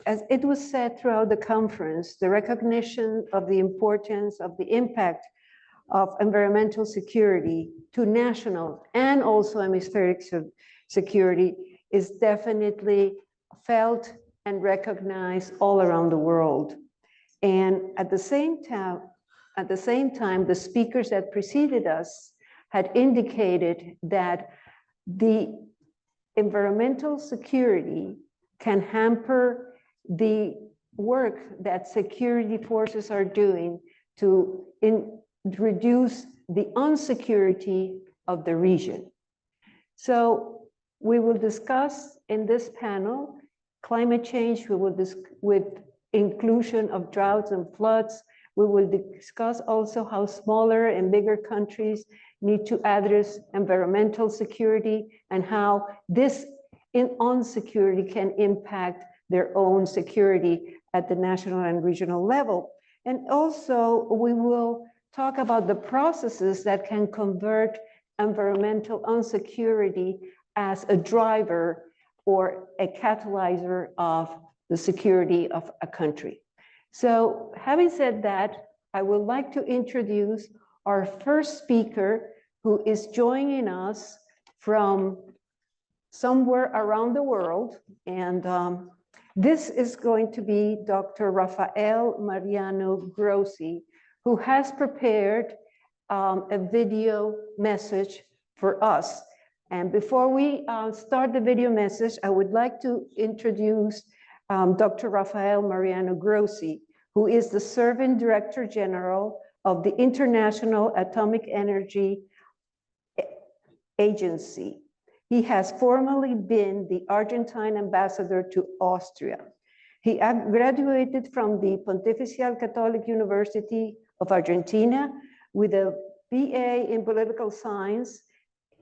As it was said throughout the conference, the recognition of the importance of the impact of environmental security to national and also hemispheric security is definitely felt and recognized all around the world. And at the same time, the speakers that preceded us had indicated that the environmental security can hamper the work that security forces are doing to reduce the insecurity of the region. So we will discuss in this panel climate change. We will with inclusion of droughts and floods. We will discuss also how smaller and bigger countries need to address environmental security and how this insecurity can impact their own security at the national and regional level. And also we will talk about the processes that can convert environmental insecurity as a driver or a catalyzer of the security of a country. So having said that, I would like to introduce our first speaker, who is joining us from somewhere around the world. And this is going to be Dr. Rafael Mariano Grossi, who has prepared a video message for us. And before we start the video message, I would like to introduce Dr. Rafael Mariano Grossi, who is the Serving Director General of the International Atomic Energy Agency. He has formerly been the Argentine ambassador to Austria. He graduated from the Pontifical Catholic University of Argentina with a BA in political science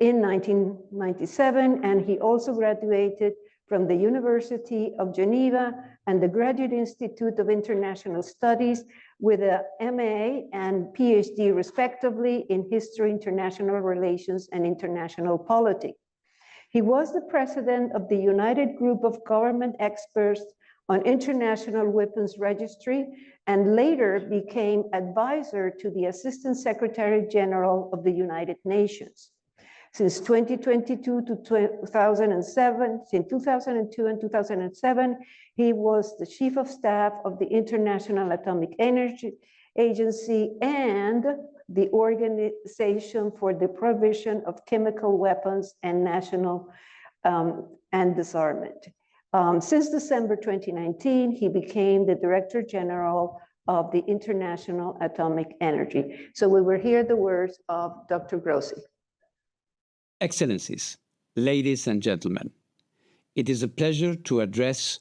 in 1997, and he also graduated from the University of Geneva and the Graduate Institute of International Studies with a MA and PhD respectively in History, International Relations, and International Politics. He was the president of the United Group of Government Experts on International Weapons Registry and later became advisor to the Assistant Secretary General of the United Nations. Since 2022 to 2007, in 2002 and 2007, he was the Chief of Staff of the International Atomic Energy Agency and the Organization for the Prohibition of Chemical Weapons and National and Disarmament. Since December 2019, he became the Director General of the International Atomic Energy. So we will hear the words of Dr. Grossi. Excellencies, ladies and gentlemen, it is a pleasure to address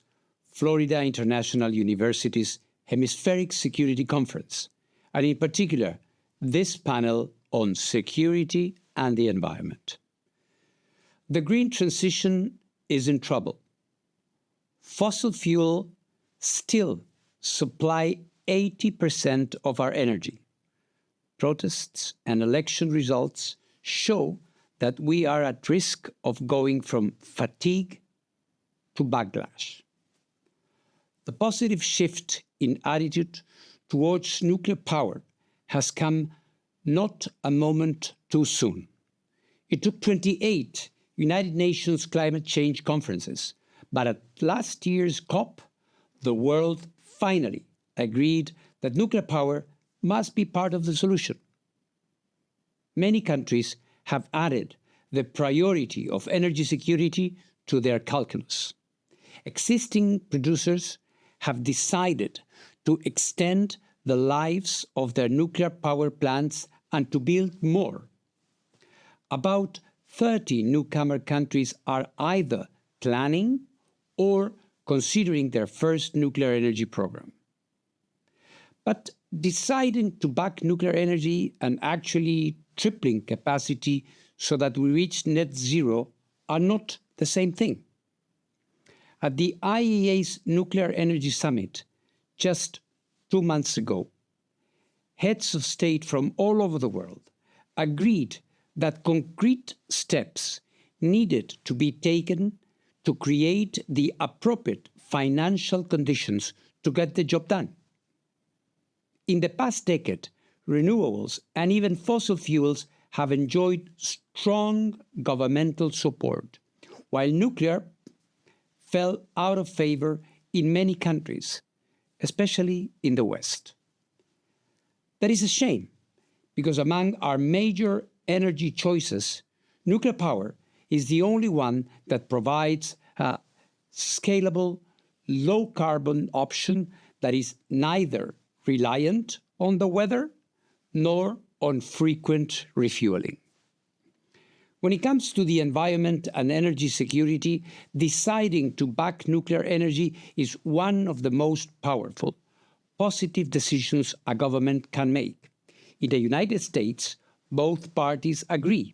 Florida International University's Hemispheric Security Conference, and in particular, this panel on security and the environment. The green transition is in trouble. Fossil fuel still supply 80% of our energy. Protests and election results show that we are at risk of going from fatigue to backlash. The positive shift in attitude towards nuclear power has come not a moment too soon. It took 28 United Nations climate change conferences, but at last year's COP, the world finally agreed that nuclear power must be part of the solution. Many countries have added the priority of energy security to their calculus. Existing producers have decided to extend the lives of their nuclear power plants and to build more. About 30 newcomer countries are either planning or considering their first nuclear energy program. But deciding to back nuclear energy and actually tripling capacity so that we reach net zero are not the same thing. At the IEA's Nuclear Energy Summit just 2 months ago, heads of state from all over the world agreed that concrete steps needed to be taken to create the appropriate financial conditions to get the job done. In the past decade, renewables and even fossil fuels have enjoyed strong governmental support, while nuclear fell out of favor in many countries, especially in the West. That is a shame, because among our major energy choices, nuclear power is the only one that provides a scalable, low-carbon option that is neither reliant on the weather nor on frequent refueling. When it comes to the environment and energy security, deciding to back nuclear energy is one of the most powerful, positive decisions a government can make. In the United States, both parties agree.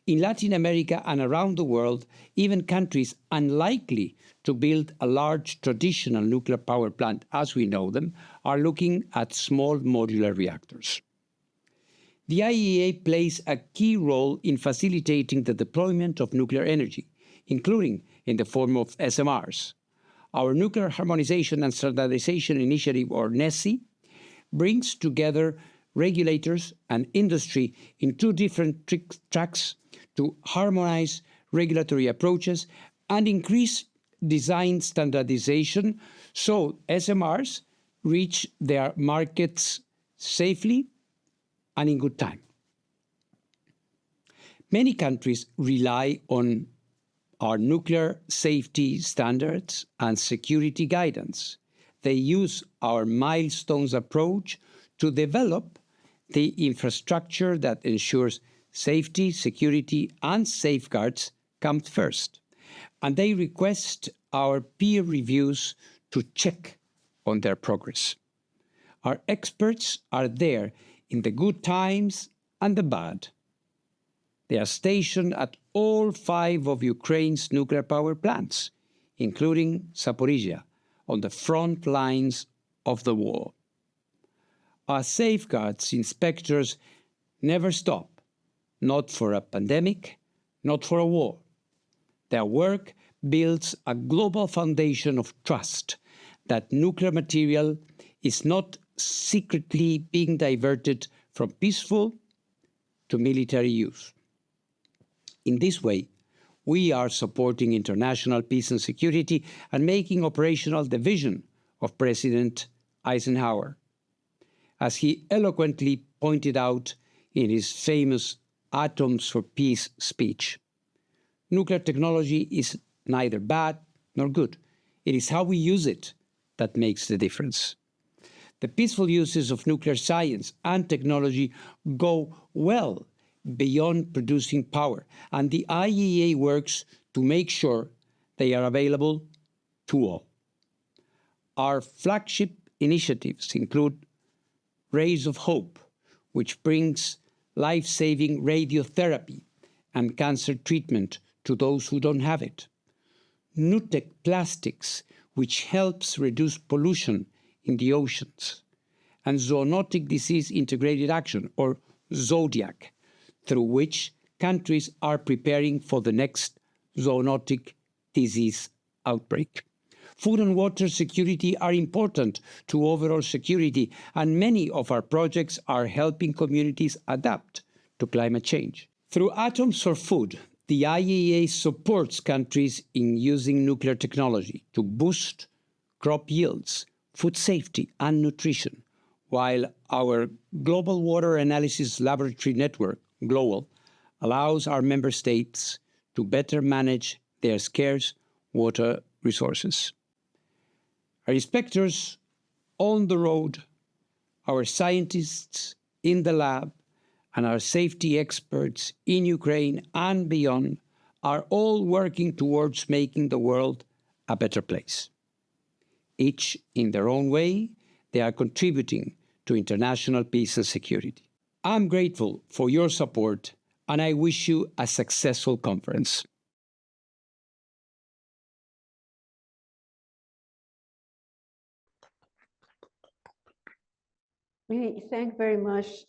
In Latin America and around the world, even countries unlikely to build a large traditional nuclear power plant as we know them are looking at small modular reactors. The IAEA plays a key role in facilitating the deployment of nuclear energy, including in the form of SMRs. Our Nuclear Harmonization and Standardization Initiative, or NESI, brings together regulators and industry in two different tracks to harmonize regulatory approaches and increase design standardization so SMRs reach their markets safely and in good time. Many countries rely on our nuclear safety standards and security guidance. They use our milestones approach to develop the infrastructure that ensures safety, security, and safeguards come first. And they request our peer reviews to check on their progress. Our experts are there in the good times and the bad. They are stationed at all 5 of Ukraine's nuclear power plants, including Zaporizhia, on the front lines of the war. Our safeguards inspectors never stop, not for a pandemic, not for a war. Their work builds a global foundation of trust that nuclear material is not secretly being diverted from peaceful to military use. In this way, we are supporting international peace and security and making operational the vision of President Eisenhower. As he eloquently pointed out in his famous Atoms for Peace speech, nuclear technology is neither bad nor good. It is how we use it that makes the difference. The peaceful uses of nuclear science and technology go well beyond producing power, and the IAEA works to make sure they are available to all. Our flagship initiatives include Rays of Hope, which brings life-saving radiotherapy and cancer treatment to those who don't have it. Nutec Plastics, which helps reduce pollution in the oceans. And Zoonotic Disease Integrated Action, or Zodiac, through which countries are preparing for the next zoonotic disease outbreak. Food and water security are important to overall security, and many of our projects are helping communities adapt to climate change. Through Atoms for Food, the IAEA supports countries in using nuclear technology to boost crop yields, food safety, and nutrition, while our Global Water Analysis Laboratory Network, GLOWAL, allows our member states to better manage their scarce water resources. Our inspectors on the road, our scientists in the lab, and our safety experts in Ukraine and beyond are all working towards making the world a better place. Each in their own way, they are contributing to international peace and security. I'm grateful for your support, and I wish you a successful conference. We thank very much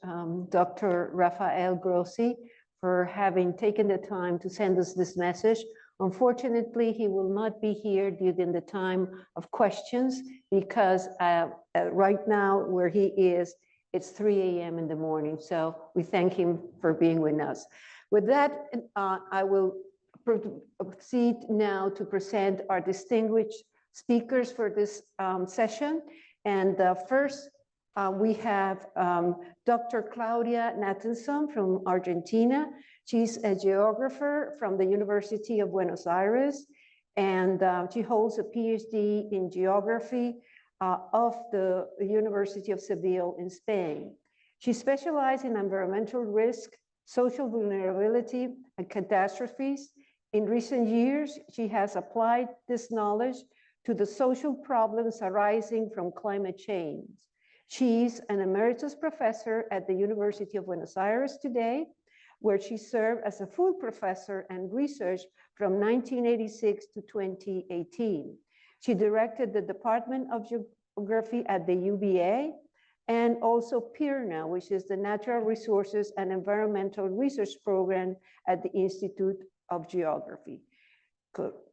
Dr. Rafael Grossi for having taken the time to send us this message Unfortunately, he will not be here during the time of questions because right now where he is, it's 3 a.m. in the morning. So we thank him for being with us. With that, I will proceed now to present our distinguished speakers for this session. And first, we have Dr. Claudia Nathanson from Argentina. She's a geographer from the University of Buenos Aires, and she holds a PhD in geography of the University of Seville in Spain. She specialized in environmental risk, social vulnerability, and catastrophes. In recent years, she has applied this knowledge to the social problems arising from climate change. She's an emeritus professor at the University of Buenos Aires today, where she served as a full professor and researched from 1986 to 2018. She directed the Department of Geography at the UBA and also PIRNA, which is the Natural Resources and Environmental Research Program at the Institute of Geography.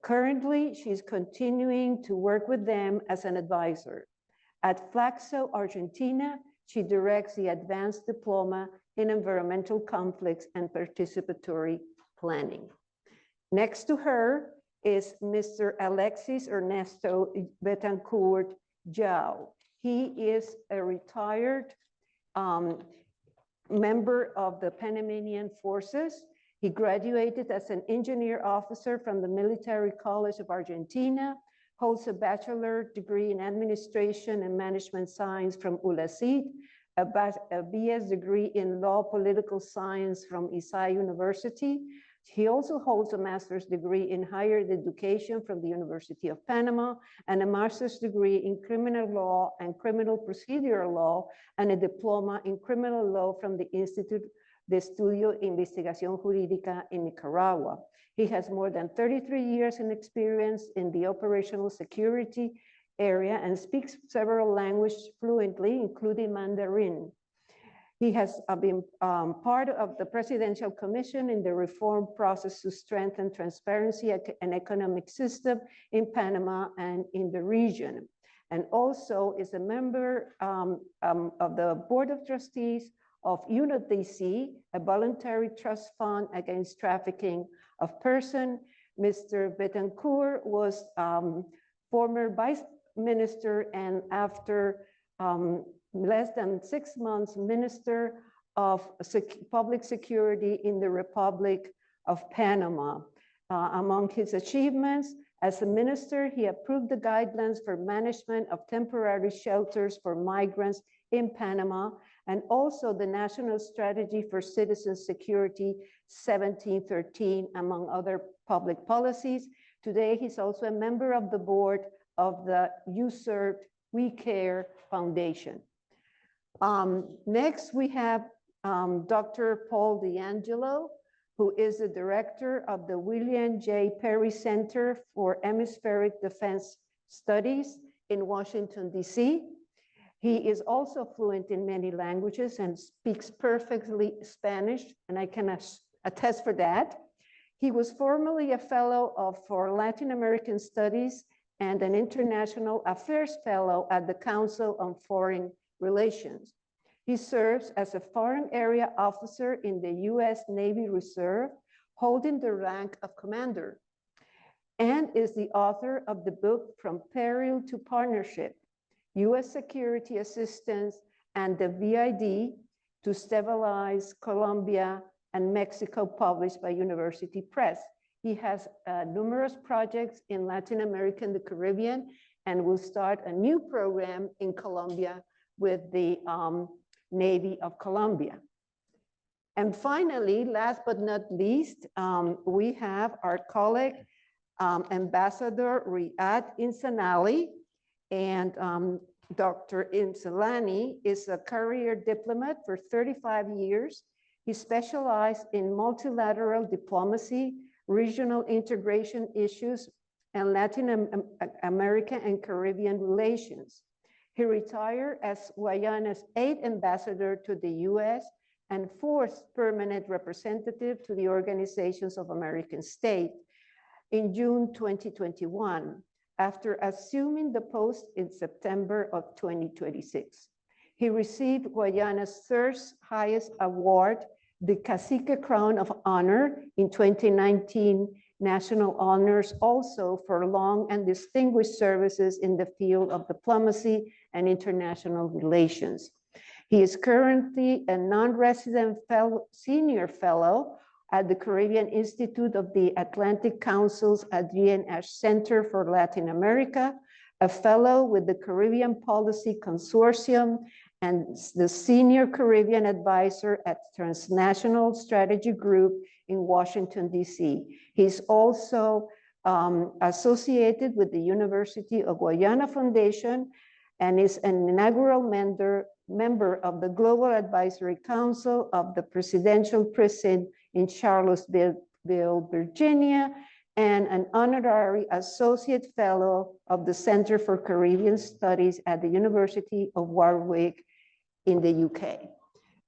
Currently, she's continuing to work with them as an advisor. At Flaxo, Argentina, she directs the Advanced Diploma in Environmental Conflicts and Participatory Planning. Next to her is Mr. Alexis Ernesto Betancourt Jao. He is a retired member of the Panamanian Forces. He graduated as an engineer officer from the Military College of Argentina, holds a bachelor degree in administration and management science from ULACID, a BS degree in law political science from ISAI University. He also holds a master's degree in higher education from the University of Panama and a master's degree in criminal law and criminal procedural law and a diploma in criminal law from the Institute de Estudio Investigación Jurídica in Nicaragua. He has more than 33 years in experience in the operational security area and speaks several languages fluently, including Mandarin. He has been part of the Presidential Commission in the reform process to strengthen transparency and economic system in Panama and in the region. And also is a member of the Board of Trustees of UNODC, a voluntary trust fund against trafficking of persons. Mr. Betancourt was former vice minister and after less than 6 months, Minister of Public Security in the Republic of Panama. Among his achievements, as a minister, he approved the guidelines for management of temporary shelters for migrants in Panama, and also the National Strategy for Citizen Security 1713, among other public policies. Today, he's also a member of the board of the USERVE We Care Foundation. Next, we have Dr. Paul D'Angelo, who is the director of the William J. Perry Center for Hemispheric Defense Studies in Washington, D.C. He is also fluent in many languages and speaks perfectly Spanish, and I can attest for that. He was formerly a fellow for Latin American Studies and an International Affairs Fellow at the Council on Foreign Relations. He serves as a Foreign Area Officer in the U.S. Navy Reserve, holding the rank of Commander, and is the author of the book From Peril to Partnership, U.S. Security Assistance and the VID to Stabilize Colombia and Mexico, published by University Press. He has numerous projects in Latin America and the Caribbean, and will start a new program in Colombia with the Navy of Colombia. And finally, last but not least, we have our colleague, Ambassador Riyad Insanali. And Dr. Insanali is a career diplomat for 35 years. He specialized in multilateral diplomacy, regional integration issues, and Latin American and Caribbean relations. He retired as Guyana's 8th ambassador to the US and 4th permanent representative to the Organizations of American States. in June 2021, after assuming the post in September of 2026. He received Guyana's third highest award, the Cacique Crown of Honor in 2019 National Honors, also for long and distinguished services in the field of diplomacy and international relations. He is currently a non-resident senior fellow at the Caribbean Institute of the Atlantic Council's Adrienne Ash Center for Latin America, a fellow with the Caribbean Policy Consortium, and the senior Caribbean advisor at Transnational Strategy Group in Washington, D.C. He's also associated with the University of Guyana Foundation and is an inaugural member of the Global Advisory Council of the Presidential Prison in Charlottesville, Virginia, and an honorary associate fellow of the Center for Caribbean Studies at the University of Warwick in the UK.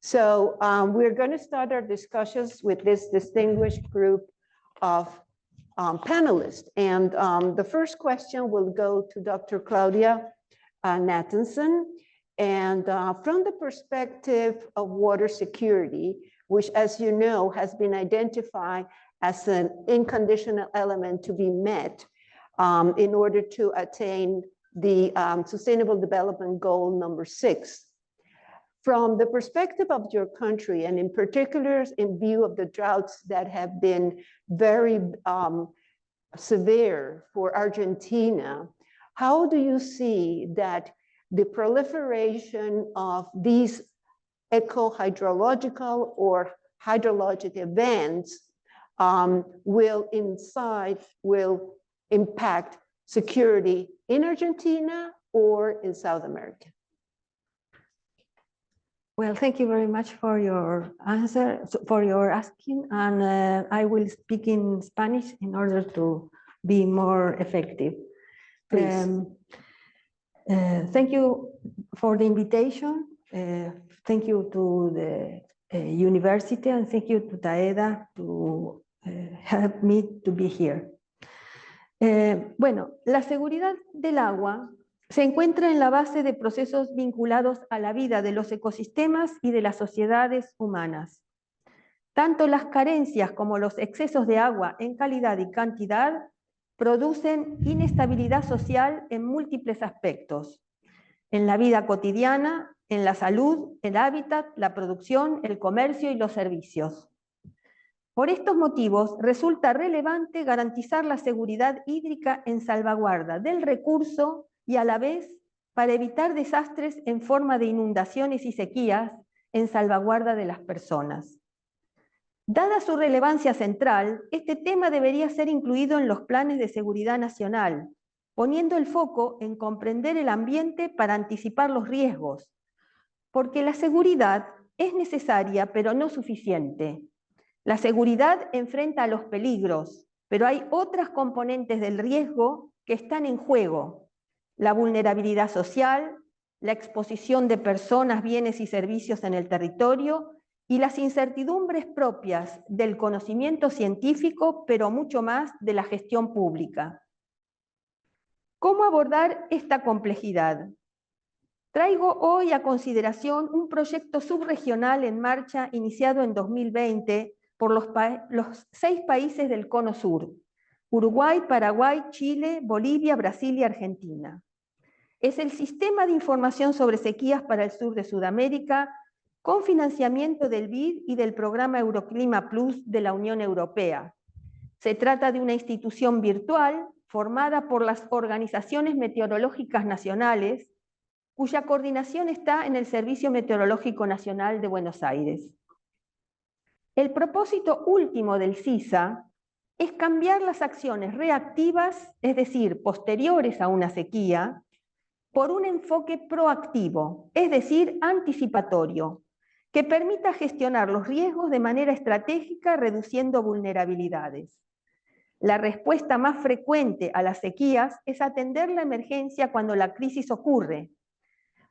So we're going to start our discussions with this distinguished group of panelists. And the first question will go to Dr. Claudia Nathanson. And from the perspective of water security, which, as you know, has been identified as an unconditional element to be met in order to attain the Sustainable Development Goal number 6. From the perspective of your country, and in particular in view of the droughts that have been very severe for Argentina, how do you see that the proliferation of these eco-hydrological or hydrologic events will impact security in Argentina or in South America? Well, thank you very much for your answer, for your asking, and I will speak in Spanish in order to be more effective. Please. Thank you for the invitation. Thank you to the university, and thank you to TAEDA to help me to be here. Bueno, la seguridad del agua se encuentra en la base de procesos vinculados a la vida de los ecosistemas y de las sociedades humanas. Tanto las carencias como los excesos de agua en calidad y cantidad producen inestabilidad social en múltiples aspectos, en la vida cotidiana, en la salud, el hábitat, la producción, el comercio y los servicios. Por estos motivos, resulta relevante garantizar la seguridad hídrica en salvaguarda del recurso y a la vez para evitar desastres en forma de inundaciones y sequías en salvaguarda de las personas. Dada su relevancia central, este tema debería ser incluido en los planes de seguridad nacional, poniendo el foco en comprender el ambiente para anticipar los riesgos, porque la seguridad es necesaria pero no suficiente. La seguridad enfrenta a los peligros, pero hay otras componentes del riesgo que están en juego: la vulnerabilidad social, la exposición de personas, bienes y servicios en el territorio y las incertidumbres propias del conocimiento científico, pero mucho más de la gestión pública. ¿Cómo abordar esta complejidad? Traigo hoy a consideración un proyecto subregional en marcha iniciado en 2020 por los 6 países del Cono Sur: Uruguay, Paraguay, Chile, Bolivia, Brasil y Argentina. Es el Sistema de Información sobre Sequías para el Sur de Sudamérica, con financiamiento del BID y del programa Euroclima Plus de la Unión Europea. Se trata de una institución virtual formada por las organizaciones meteorológicas nacionales, cuya coordinación está en el Servicio Meteorológico Nacional de Buenos Aires. El propósito último del SISA es cambiar las acciones reactivas, es decir, posteriores a una sequía, por un enfoque proactivo, es decir, anticipatorio, que permita gestionar los riesgos de manera estratégica, reduciendo vulnerabilidades. La respuesta más frecuente a las sequías es atender la emergencia cuando la crisis ocurre.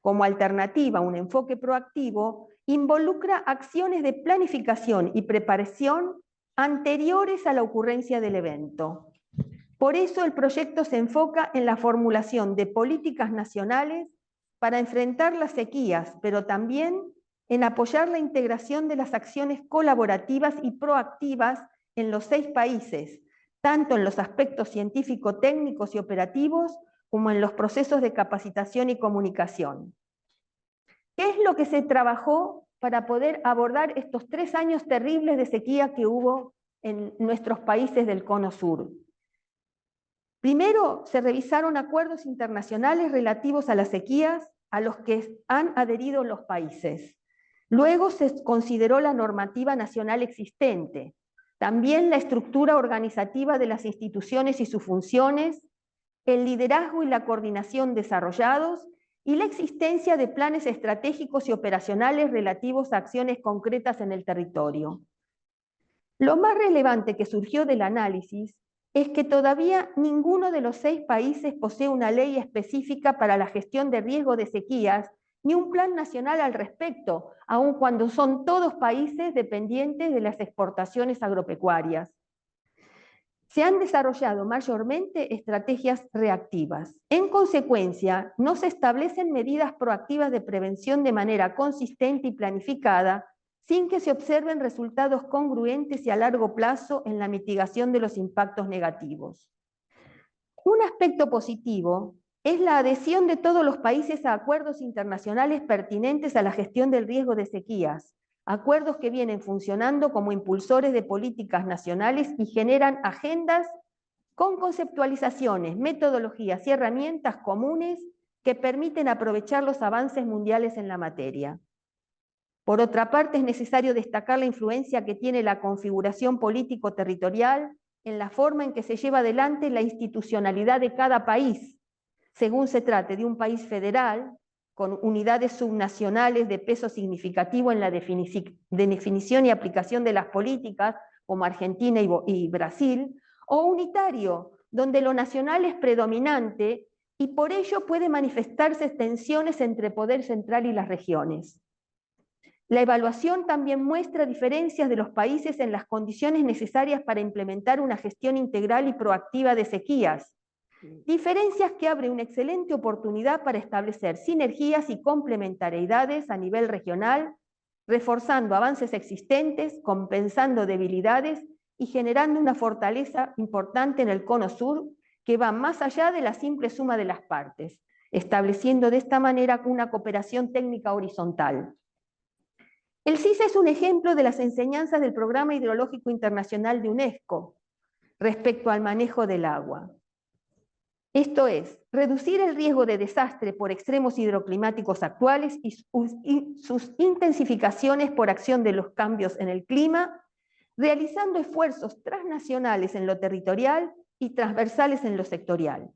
Como alternativa, un enfoque proactivo involucra acciones de planificación y preparación anteriores a la ocurrencia del evento. Por eso el proyecto se enfoca en la formulación de políticas nacionales para enfrentar las sequías, pero también en apoyar la integración de las acciones colaborativas y proactivas en los 6 países, tanto en los aspectos científico-técnicos y operativos, como en los procesos de capacitación y comunicación. ¿Qué es lo que se trabajó para poder abordar estos 3 años terribles de sequía que hubo en nuestros países del Cono Sur? Primero, se revisaron acuerdos internacionales relativos a las sequías a los que han adherido los países. Luego se consideró la normativa nacional existente, también la estructura organizativa de las instituciones y sus funciones, el liderazgo y la coordinación desarrollados y la existencia de planes estratégicos y operacionales relativos a acciones concretas en el territorio. Lo más relevante que surgió del análisis es que todavía ninguno de los 6 países posee una ley específica para la gestión de riesgo de sequías, ni un plan nacional al respecto, aun cuando son todos países dependientes de las exportaciones agropecuarias. Se han desarrollado mayormente estrategias reactivas. En consecuencia, no se establecen medidas proactivas de prevención de manera consistente y planificada, sin que se observen resultados congruentes y a largo plazo en la mitigación de los impactos negativos. Un aspecto positivo es la adhesión de todos los países a acuerdos internacionales pertinentes a la gestión del riesgo de sequías, acuerdos que vienen funcionando como impulsores de políticas nacionales y generan agendas con conceptualizaciones, metodologías y herramientas comunes que permiten aprovechar los avances mundiales en la materia. Por otra parte, es necesario destacar la influencia que tiene la configuración político-territorial en la forma en que se lleva adelante la institucionalidad de cada país, según se trate de un país federal, con unidades subnacionales de peso significativo en la definición y aplicación de las políticas, como Argentina y Brasil, o unitario, donde lo nacional es predominante y por ello puede manifestarse tensiones entre poder central y las regiones. La evaluación también muestra diferencias de los países en las condiciones necesarias para implementar una gestión integral y proactiva de sequías. Diferencias que abren una excelente oportunidad para establecer sinergias y complementariedades a nivel regional, reforzando avances existentes, compensando debilidades y generando una fortaleza importante en el Cono Sur que va más allá de la simple suma de las partes, estableciendo de esta manera una cooperación técnica horizontal. El CISA es un ejemplo de las enseñanzas del Programa Hidrológico Internacional de UNESCO respecto al manejo del agua. Esto es, reducir el riesgo de desastre por extremos hidroclimáticos actuales y sus intensificaciones por acción de los cambios en el clima, realizando esfuerzos transnacionales en lo territorial y transversales en lo sectorial.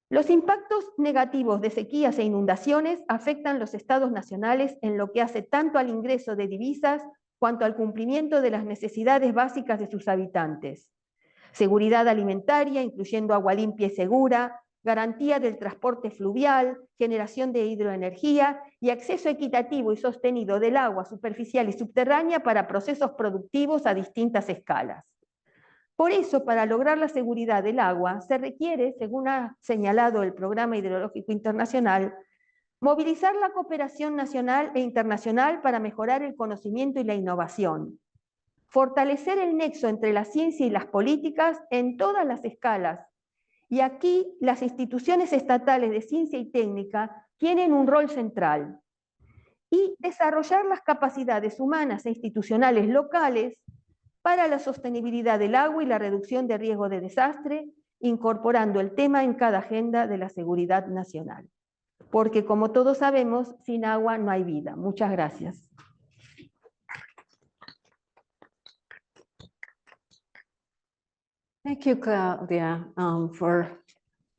Los impactos negativos de sequías e inundaciones afectan los estados nacionales en lo que hace tanto al ingreso de divisas cuanto al cumplimiento de las necesidades básicas de sus habitantes. Seguridad alimentaria, incluyendo agua limpia y segura, garantía del transporte fluvial, generación de hidroenergía y acceso equitativo y sostenido del agua superficial y subterránea para procesos productivos a distintas escalas. Por eso, para lograr la seguridad del agua, se requiere, según ha señalado el Programa Hidrológico Internacional, movilizar la cooperación nacional e internacional para mejorar el conocimiento y la innovación, fortalecer el nexo entre la ciencia y las políticas en todas las escalas. Y aquí las instituciones estatales de ciencia y técnica tienen un rol central. Y desarrollar las capacidades humanas e institucionales locales para la sostenibilidad del agua y la reducción de riesgo de desastre, incorporando el tema en cada agenda de la seguridad nacional. Porque como todos sabemos, sin agua no hay vida. Muchas gracias. Thank you, Claudia, for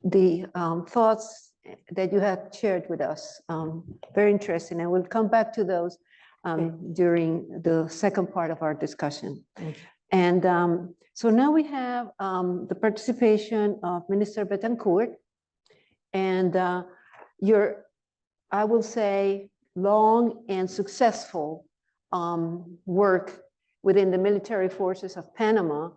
the thoughts that you have shared with us. Very interesting, and we'll come back to those during the second part of our discussion. And so now we have the participation of Minister Betancourt and your, I will say, long and successful work within the military forces of Panama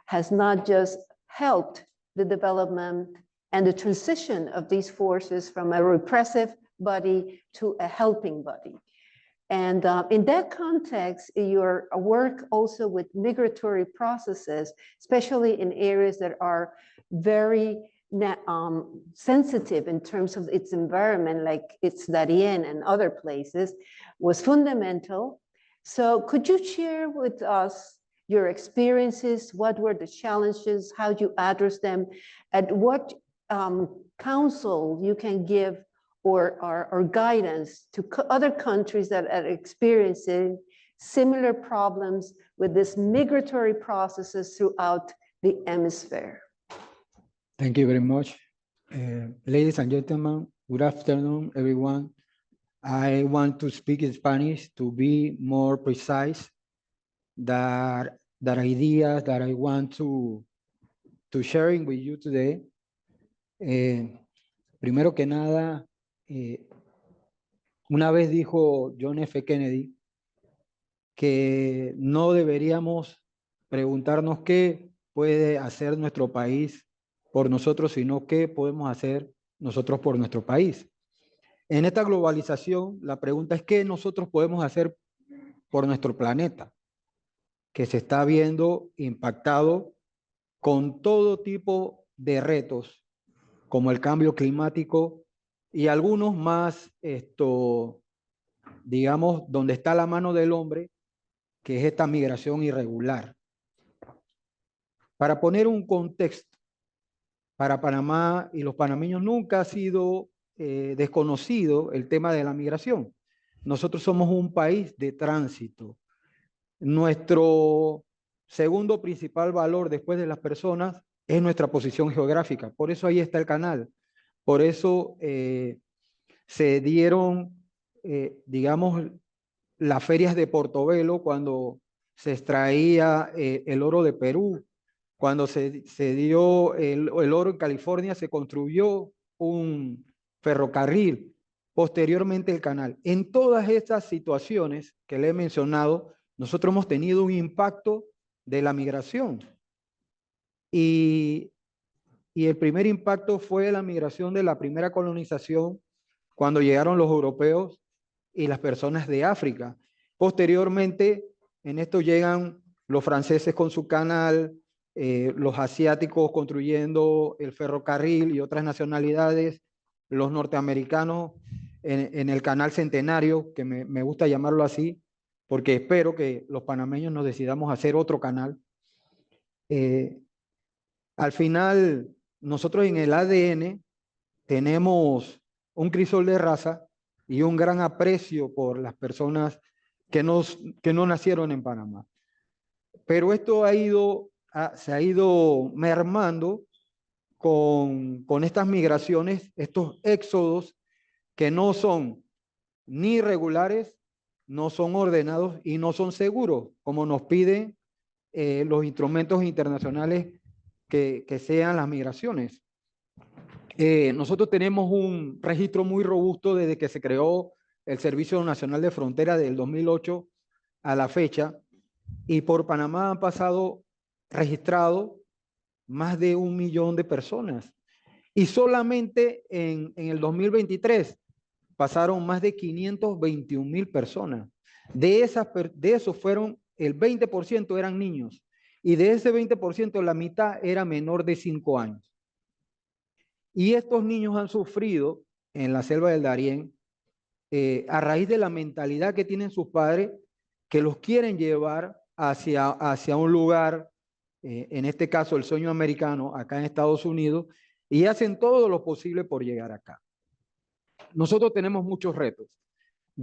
has not just helped the development and the transition of these forces from a repressive body to a helping body. And in that context, your work also with migratory processes, especially in areas that are very sensitive in terms of its environment, like it's Darien and other places, was fundamental. So could you share with us your experiences? What were the challenges? How you address them? And what counsel you can give or guidance to other countries that are experiencing similar problems with these migratory processes throughout the hemisphere? Thank you very much. Ladies and gentlemen, good afternoon, everyone. I want to speak in Spanish to be more precise. That ideas that I want to sharing with you today. Primero que nada, una vez dijo John F. Kennedy que no deberíamos preguntarnos qué puede hacer nuestro país por nosotros, sino qué podemos hacer nosotros por nuestro país. En esta globalización, la pregunta es qué nosotros podemos hacer por nuestro planeta, que se está viendo impactado con todo tipo de retos, como el cambio climático y algunos más, digamos, donde está la mano del hombre, que es esta migración irregular. Para poner un contexto, para Panamá y los panameños nunca ha sido desconocido el tema de la migración. Nosotros somos un país de tránsito. Nuestro segundo principal valor después de las personas es nuestra posición geográfica. Por eso ahí está el canal. Por eso se dieron, digamos, las ferias de Portobelo cuando se extraía el oro de Perú. Cuando se dio el oro en California, se construyó un ferrocarril. Posteriormente el canal. En todas estas situaciones que le he mencionado, nosotros hemos tenido un impacto de la migración. Y el primer impacto fue la migración de la primera colonización cuando llegaron los europeos y las personas de África. Posteriormente, en esto llegan los franceses con su canal, los asiáticos construyendo el ferrocarril y otras nacionalidades, los norteamericanos en el canal Centenario, que me gusta llamarlo así, porque espero que los panameños nos decidamos hacer otro canal. Al final, nosotros en el ADN tenemos un crisol de raza y un gran aprecio por las personas que no nacieron en Panamá. Pero esto se ha ido mermando con estas migraciones, estos éxodos que no son ni regulares, no son ordenados y no son seguros, como nos piden los instrumentos internacionales que sean las migraciones. Nosotros tenemos un registro muy robusto desde que se creó el Servicio Nacional de Frontera del 2008 a la fecha, y por Panamá han pasado registrado más de 1 millón de personas. Y solamente en el 2023 pasaron más de 521,000 personas. De esos fueron, el 20% eran niños. Y de ese 20%, la mitad era menor de 5 años. Y estos niños han sufrido en la selva del Darién a raíz de la mentalidad que tienen sus padres, que los quieren llevar hacia un lugar, en este caso el sueño americano, acá en Estados Unidos, y hacen todo lo posible por llegar acá. Nosotros tenemos muchos retos.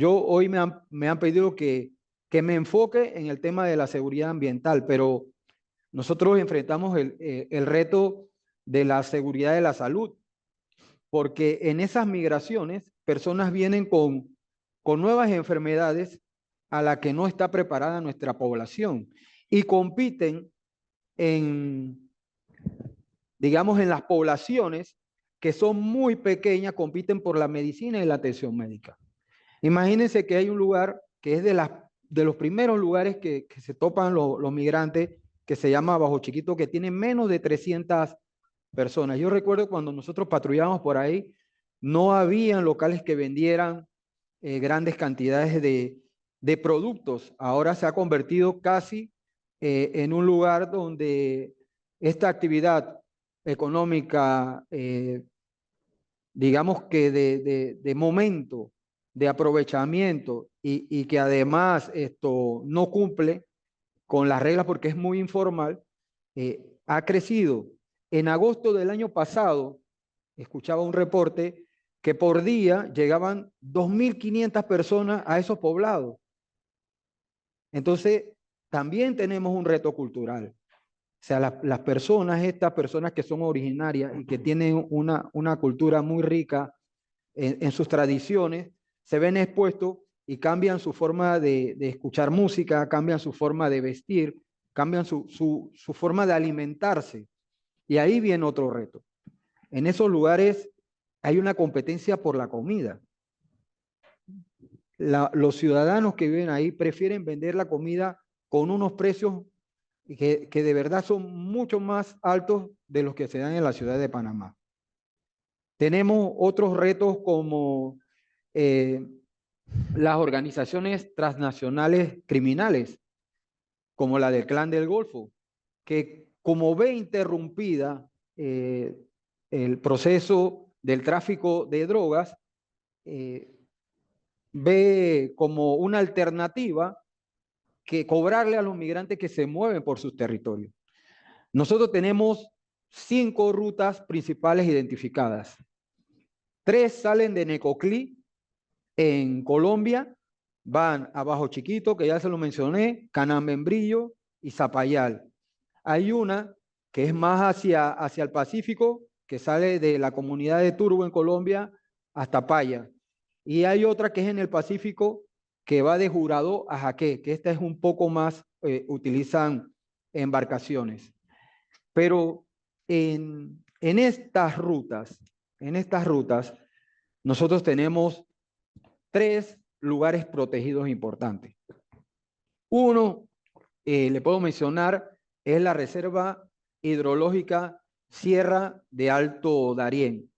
Hoy me han pedido que me enfoque en el tema de la seguridad ambiental, pero nosotros enfrentamos el reto de la seguridad de la salud, porque en esas migraciones personas vienen con nuevas enfermedades a las que no está preparada nuestra población y compiten digamos, en las poblaciones que son muy pequeñas, compiten por la medicina y la atención médica. Imagínense que hay un lugar que es de los primeros lugares que se topan los migrantes, que se llama Bajo Chiquito, que tiene menos de 300 personas. Yo recuerdo cuando nosotros patrullábamos por ahí, no habían locales que vendieran grandes cantidades de productos. Ahora se ha convertido casi en un lugar donde esta actividad económica, digamos que de momento, de aprovechamiento y que además esto no cumple con las reglas porque es muy informal, ha crecido. En agosto del año pasado, escuchaba un reporte que por día llegaban 2.500 personas a esos poblados. Entonces, también tenemos un reto cultural. O sea, las personas, estas personas que son originarias y que tienen una cultura muy rica en sus tradiciones, se ven expuestos y cambian su forma de escuchar música, cambian su forma de vestir, cambian su forma de alimentarse. Y ahí viene otro reto. En esos lugares hay una competencia por la comida. Los ciudadanos que viven ahí prefieren vender la comida con unos precios que de verdad son mucho más altos de los que se dan en la ciudad de Panamá. Tenemos otros retos como las organizaciones transnacionales criminales, como la del Clan del Golfo, que como ve interrumpida el proceso del tráfico de drogas, ve como una alternativa que cobrarle a los migrantes que se mueven por sus territorios. Nosotros tenemos 5 rutas principales identificadas. 3 salen de Necoclí, en Colombia, van a Bajo Chiquito, que ya se lo mencioné, Canamembrillo y Zapayal. Hay una que es más hacia el Pacífico, que sale de la comunidad de Turbo en Colombia hasta Paya. Y hay otra que es en el Pacífico, que va de Jurado a Jaque, que esta es un poco más, utilizan embarcaciones. Pero en estas rutas, nosotros tenemos 3 lugares protegidos importantes. Uno, le puedo mencionar, es la Reserva Hidrológica Sierra de Alto Darién.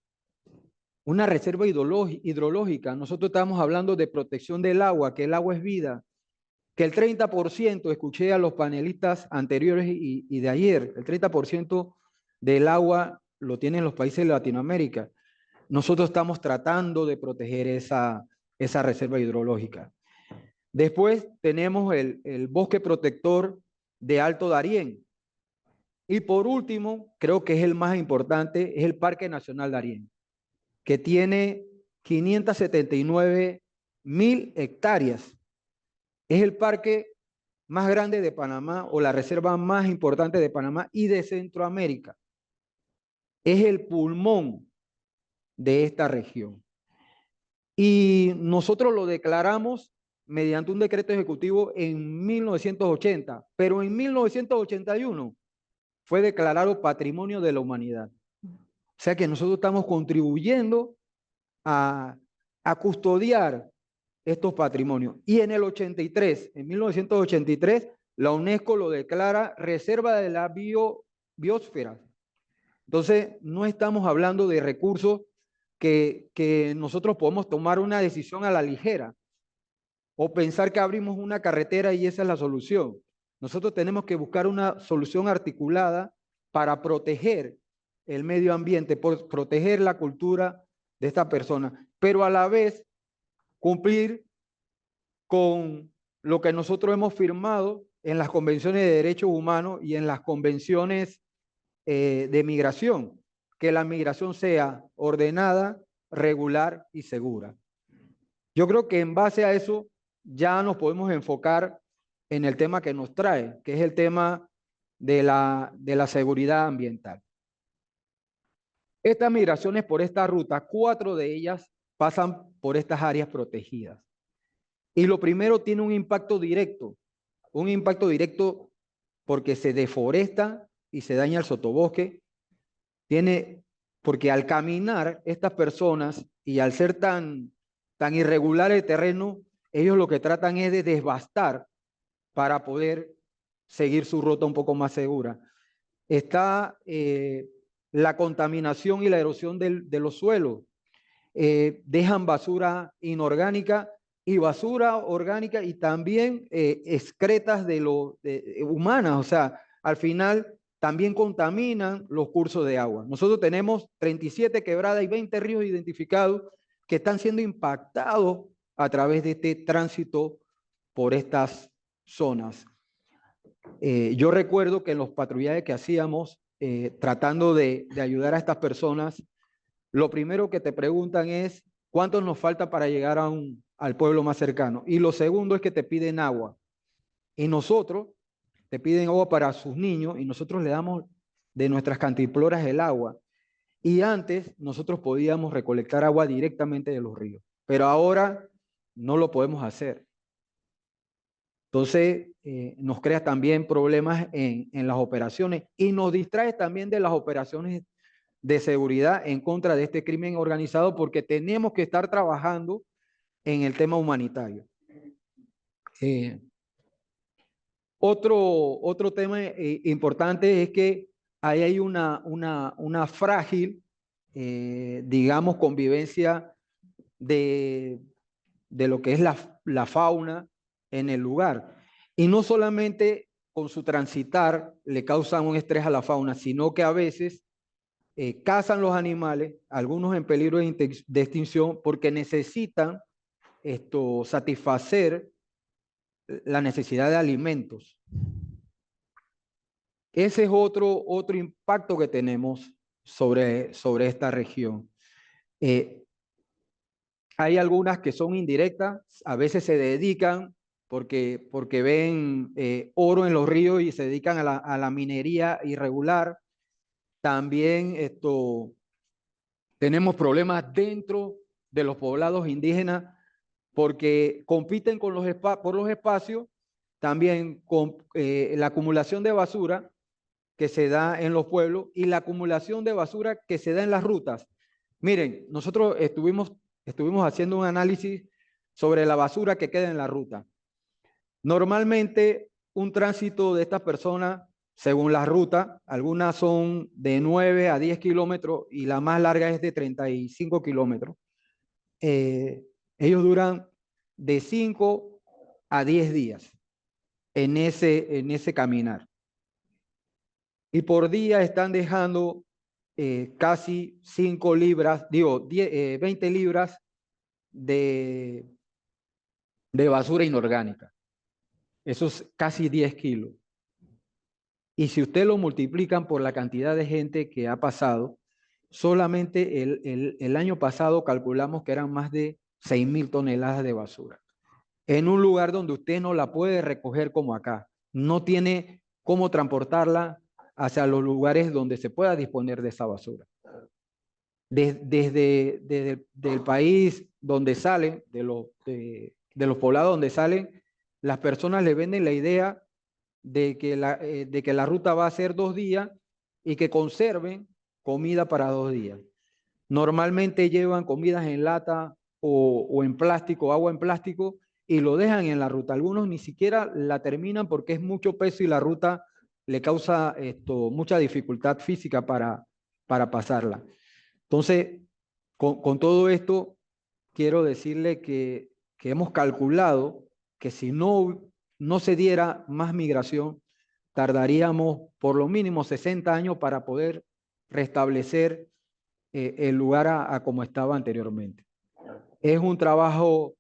Una reserva hidrológica, nosotros estamos hablando de protección del agua, que el agua es vida, que el 30%, escuché a los panelistas anteriores y de ayer, el 30% del agua lo tienen los países de Latinoamérica. Nosotros estamos tratando de proteger esa reserva hidrológica. Después tenemos el bosque protector de Alto Darién. Y por último, creo que es el más importante, es el Parque Nacional Darién, que tiene 579.000 hectáreas. Es el parque más grande de Panamá o la reserva más importante de Panamá y de Centroamérica. Es el pulmón de esta región. Y nosotros lo declaramos mediante un decreto ejecutivo en 1980, pero en 1981 fue declarado Patrimonio de la Humanidad. O sea que nosotros estamos contribuyendo a custodiar estos patrimonios. Y en el 83, en 1983, la UNESCO lo declara Reserva de la Biosfera. Entonces, no estamos hablando de recursos que nosotros podemos tomar una decisión a la ligera o pensar que abrimos una carretera y esa es la solución. Nosotros tenemos que buscar una solución articulada para proteger el medio ambiente, por proteger la cultura de esta persona, pero a la vez cumplir con lo que nosotros hemos firmado en las convenciones de derechos humanos y en las convenciones de migración, que la migración sea ordenada, regular y segura. Yo creo que en base a eso ya nos podemos enfocar en el tema que nos trae, que es el tema de la seguridad ambiental. Estas migraciones por esta ruta, 4 de ellas pasan por estas áreas protegidas. Y lo primero tiene un impacto directo porque se deforesta y se daña el sotobosque. Porque al caminar estas personas y al ser tan irregular el terreno, ellos lo que tratan es de devastar para poder seguir su ruta un poco más segura. Está la contaminación y la erosión de los suelos. Dejan basura inorgánica y basura orgánica y también excretas humanas. O sea, al final también contaminan los cursos de agua. Nosotros tenemos 37 quebradas y 20 ríos identificados que están siendo impactados a través de este tránsito por estas zonas. Yo recuerdo que en los patrullajes que hacíamos, tratando de ayudar a estas personas, lo primero que te preguntan es cuánto nos falta para llegar al pueblo más cercano. Y lo segundo es que te piden agua. Y nosotros te piden agua para sus niños y nosotros le damos de nuestras cantimploras el agua. Y antes nosotros podíamos recolectar agua directamente de los ríos, pero ahora no lo podemos hacer. Entonces, nos crea también problemas en las operaciones y nos distrae también de las operaciones de seguridad en contra de este crimen organizado porque tenemos que estar trabajando en el tema humanitario. Otro tema importante es que ahí hay una frágil, digamos, convivencia de lo que es la fauna en el lugar. Y no solamente con su transitar le causan un estrés a la fauna, sino que a veces cazan los animales, algunos en peligro de extinción, porque necesitan satisfacer la necesidad de alimentos. Ese es otro impacto que tenemos sobre esta región. Hay algunas que son indirectas, a veces se dedican porque ven oro en los ríos y se dedican a la minería irregular. También tenemos problemas dentro de los poblados indígenas porque compiten por los espacios, también con la acumulación de basura que se da en los pueblos y la acumulación de basura que se da en las rutas. Miren, nosotros estuvimos haciendo un análisis sobre la basura que queda en la ruta. Normalmente, un tránsito de estas personas, según la ruta, algunas son de 9 a 10 kilómetros y la más larga es de 35 kilómetros. Ellos duran de 5 a 10 días en ese caminar. Y por día están dejando casi 5 libras, 20 libras de basura inorgánica. Eso es casi 10 kilos. Y si usted lo multiplican por la cantidad de gente que ha pasado, solamente el año pasado calculamos que eran más de 6.000 toneladas de basura. En un lugar donde usted no la puede recoger como acá. No tiene cómo transportarla hacia los lugares donde se pueda disponer de esa basura. Desde el país donde salen, de los poblados donde salen, las personas le venden la idea de que la ruta va a ser 2 días y que conserven comida para 2 días. Normalmente llevan comidas en lata o en plástico, agua en plástico, y lo dejan en la ruta. Algunos ni siquiera la terminan porque es mucho peso y la ruta le causa mucha dificultad física para pasarla. Entonces, con todo esto, quiero decirle que hemos calculado que si no se diera más migración, tardaríamos por lo mínimo 60 años para poder restablecer el lugar a como estaba anteriormente. Es un trabajo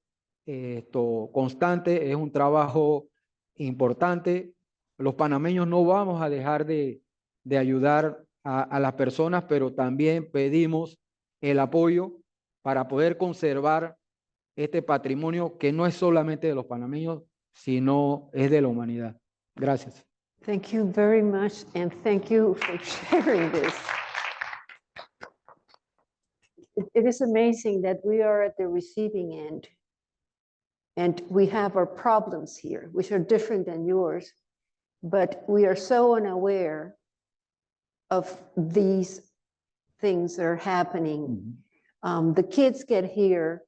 constante, es un trabajo importante. Los panameños no vamos a dejar de ayudar a las personas, pero también pedimos el apoyo para poder conservar este patrimonio que no es solamente de los panameños, sino es de la humanidad. Gracias. Thank you very much, and thank you for sharing this. It is amazing that we are at the receiving end, and we have our problems here, which are different than yours, but we are so unaware of these things that are happening. The kids get here,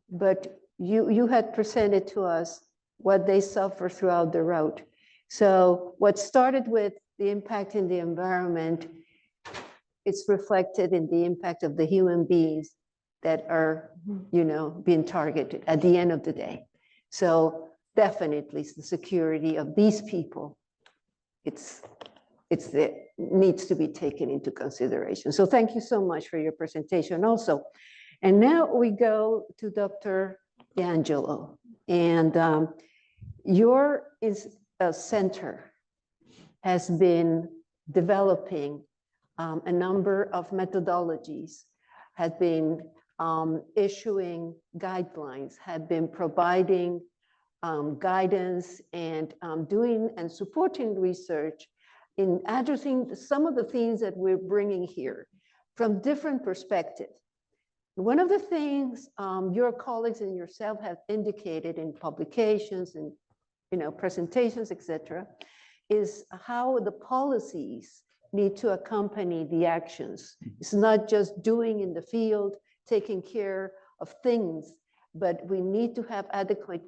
but you had presented to us what they suffer throughout the route. So what started with the impact in the environment, it's reflected in the impact of the human beings that are, being targeted at the end of the day. So definitely it's the security of these people. It needs to be taken into consideration. So thank you so much for your presentation also. And now we go to Dr. D'Angelo. And your center has been developing a number of methodologies, had been issuing guidelines, had been providing guidance and doing and supporting research in addressing some of the themes that we're bringing here from different perspectives. One of the things your colleagues and yourself have indicated in publications and presentations, etc., is how the policies need to accompany the actions. It's not just doing in the field, taking care of things, but we need to have adequate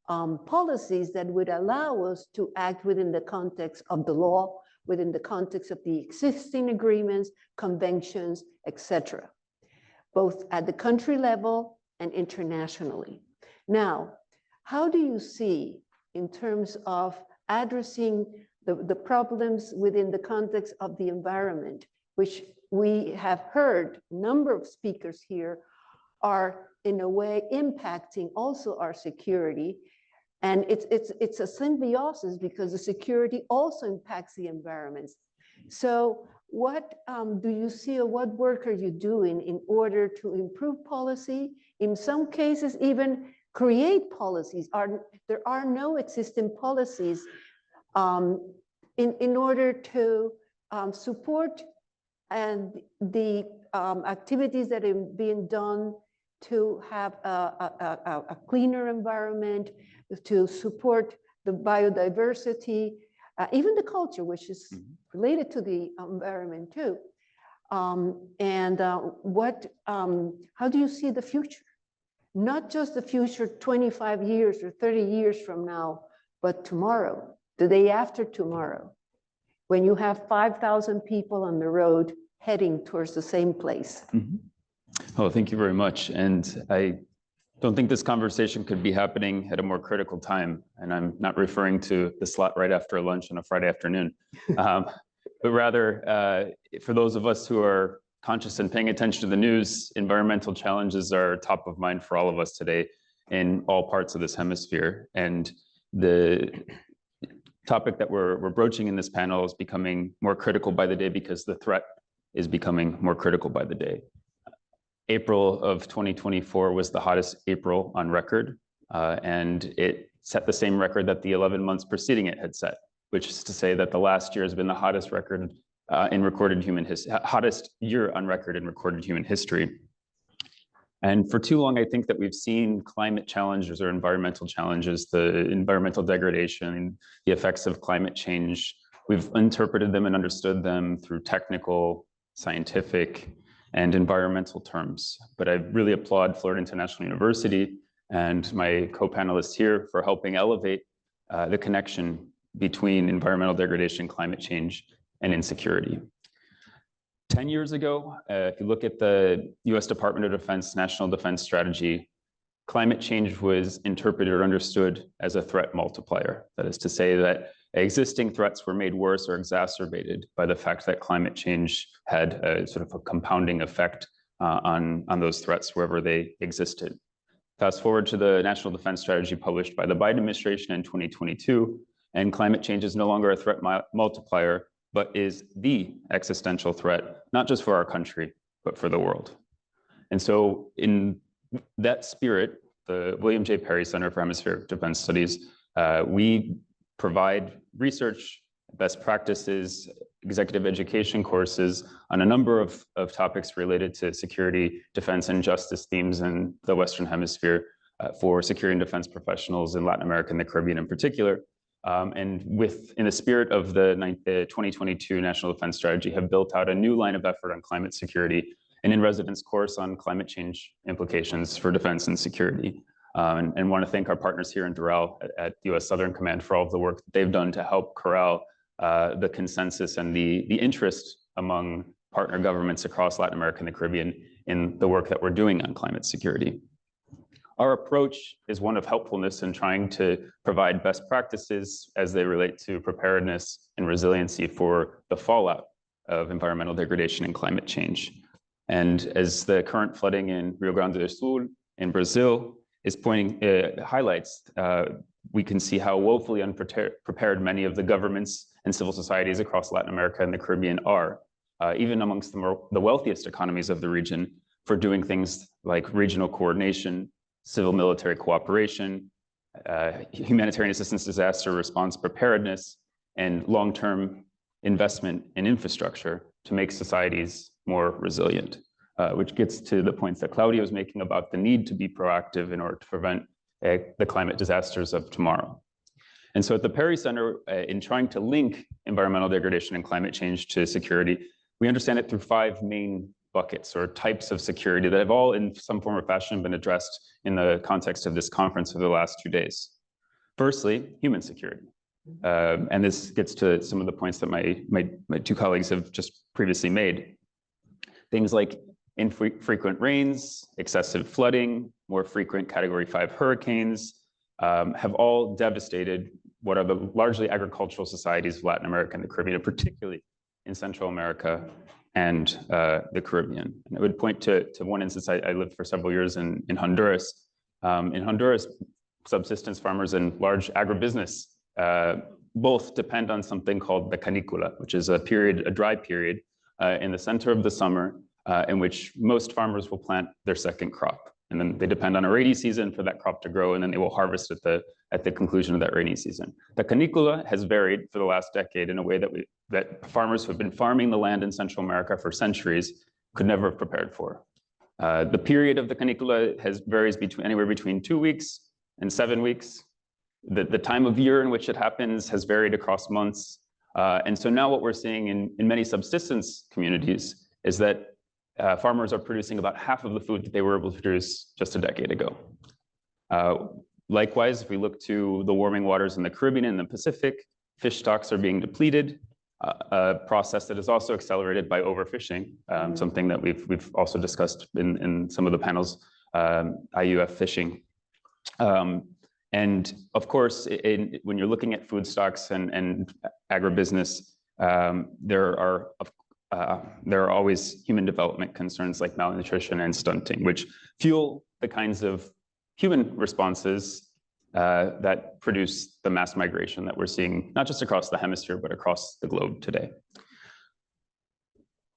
policies that would allow us to act within the context of the law, within the context of the existing agreements, conventions, etc., both at the country level and internationally. Now, how do you see, in terms of addressing the problems within the context of the environment, which we have heard a number of speakers here are in a way impacting also our security. And it's a symbiosis because the security also impacts the environment. So what do you see, or what work are you doing in order to improve policy? In some cases, even create policies. There are no existing policies in order to support and the activities that are being done to have a cleaner environment, to support the biodiversity, even the culture, which is related to the environment too. How do you see the future? Not just the future 25 years or 30 years from now, but tomorrow, the day after tomorrow, when you have 5,000 people on the road heading towards the same place. Oh, thank you very much. And I don't think this conversation could be happening at a more critical time. And I'm not referring to the slot right after lunch on a Friday afternoon, but rather for those of us who are conscious and paying attention to the news, environmental challenges are top of mind for all of us today in all parts of this hemisphere. And the topic that we're broaching in this panel is becoming more critical by the day because the threat is becoming more critical by the day. April of 2024 was the hottest April on record, and it set the same record that the 11 months preceding it had set, which is to say that the last year has been the hottest record in recorded human history, hottest year on record in recorded human history. And for too long, I think that we've seen climate challenges or environmental challenges, the environmental degradation, the effects of climate change. We've interpreted them and understood them through technical, scientific, and environmental terms. But I really applaud Florida International University and my co-panelists here for helping elevate the connection between environmental degradation, climate change, and insecurity. 10 years ago, if you look at the US Department of Defense National Defense Strategy, climate change was interpreted or understood as a threat multiplier. That is to say that existing threats were made worse or exacerbated by the fact that climate change had a sort of a compounding effect on those threats wherever they existed. Fast forward to the National Defense Strategy published by the Biden administration in 2022, and climate change is no longer a threat multiplier, but is the existential threat, not just for our country, but for the world. And so in that spirit, the William J. Perry Center for Hemispheric Defense Studies, we provide research, best practices, executive education courses on a number of topics related to security, defense, and justice themes in the Western Hemisphere for security and defense professionals in Latin America and the Caribbean in particular. And in the spirit of the 2022 National Defense Strategy, have built out a new line of effort on climate security, and in residence course on climate change implications for defense and security. and want to thank our partners here in Doral at U.S. Southern Command for all of the work that they've done to help corral the consensus and the interest among partner governments across Latin America and the Caribbean in the work that we're doing on climate security. Our approach is one of helpfulness in trying to provide best practices as they relate to preparedness and resiliency for the fallout of environmental degradation and climate change. And as the current flooding in Rio Grande do Sul in Brazil is highlights, we can see how woefully unprepared many of the governments and civil societies across Latin America and the Caribbean are, even amongst the wealthiest economies of the region, for doing things like regional coordination, civil-military cooperation, humanitarian assistance, disaster response preparedness, and long-term investment in infrastructure to make societies more resilient, which gets to the points that Claudia was making about the need to be proactive in order to prevent the climate disasters of tomorrow. And so at the Perry Center, in trying to link environmental degradation and climate change to security, we understand it through 5 main buckets or types of security that have all in some form or fashion been addressed in the context of this conference for the last 2 days. Firstly, human security. And this gets to some of the points that my 2 colleagues have just previously made. Things like infrequent rains, excessive flooding, more frequent Category 5 hurricanes have all devastated what are the largely agricultural societies of Latin America and the Caribbean, particularly in Central America and the Caribbean. And I would point to one instance. I lived for several years in Honduras. In Honduras, subsistence farmers and large agribusiness both depend on something called the canicula, which is a dry period in the center of the summer in which most farmers will plant their second crop. And then they depend on a rainy season for that crop to grow, and then they will harvest at the conclusion of that rainy season. The canicula has varied for the last decade in a way that farmers who have been farming the land in Central America for centuries could never have prepared for. The period of the canicula varies anywhere between 2 weeks and 7 weeks. The time of year in which it happens has varied across months. And so now what we're seeing in many subsistence communities is that farmers are producing about half of the food that they were able to produce just a decade ago. Likewise, if we look to the warming waters in the Caribbean and the Pacific, fish stocks are being depleted, a process that is also accelerated by overfishing, something that we've also discussed in some of the panels, IUF fishing. And of course, when you're looking at food stocks and agribusiness, there are always human development concerns like malnutrition and stunting, which fuel the kinds of human responses that produce the mass migration that we're seeing, not just across the hemisphere, but across the globe today.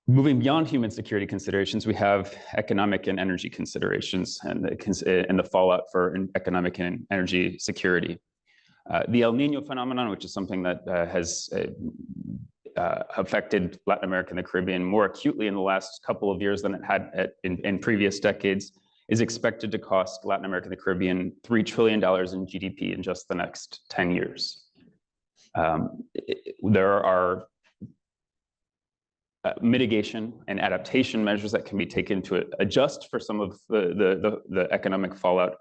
Moving beyond human security considerations, we have economic and energy considerations and the fallout for economic and energy security. The El Nino phenomenon, which is something that has affected Latin America and the Caribbean more acutely in the last couple of years than it had in previous decades, is expected to cost Latin America and the Caribbean $3 trillion in GDP in just the next 10 years. There are mitigation and adaptation measures that can be taken to adjust for some of the economic fallout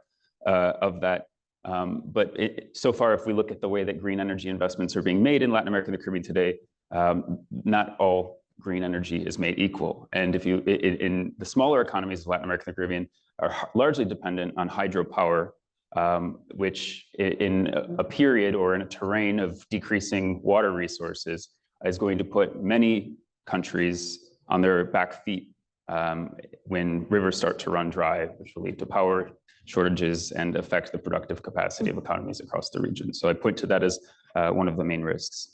of that. But so far, if we look at the way that green energy investments are being made in Latin America and the Caribbean today, not all green energy is made equal. And if you, in the smaller economies of Latin America and the Caribbean, are largely dependent on hydropower, which in a period or in a terrain of decreasing water resources is going to put many countries on their back feet when rivers start to run dry, which will lead to power shortages and affect the productive capacity of economies across the region. So I point to that as one of the main risks.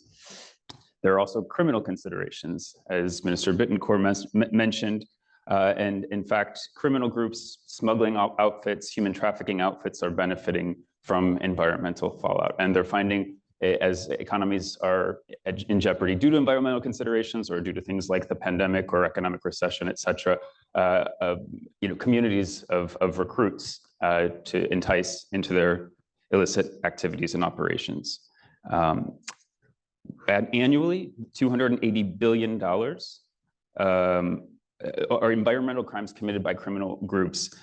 There are also criminal considerations, as Minister Bittencourt mentioned. And in fact, criminal groups, smuggling outfits, human trafficking outfits are benefiting from environmental fallout. And they're finding, as economies are in jeopardy due to environmental considerations or due to things like the pandemic or economic recession, et cetera, communities of recruits to entice into their illicit activities and operations. Annually, $280 billion or environmental crimes committed by criminal groups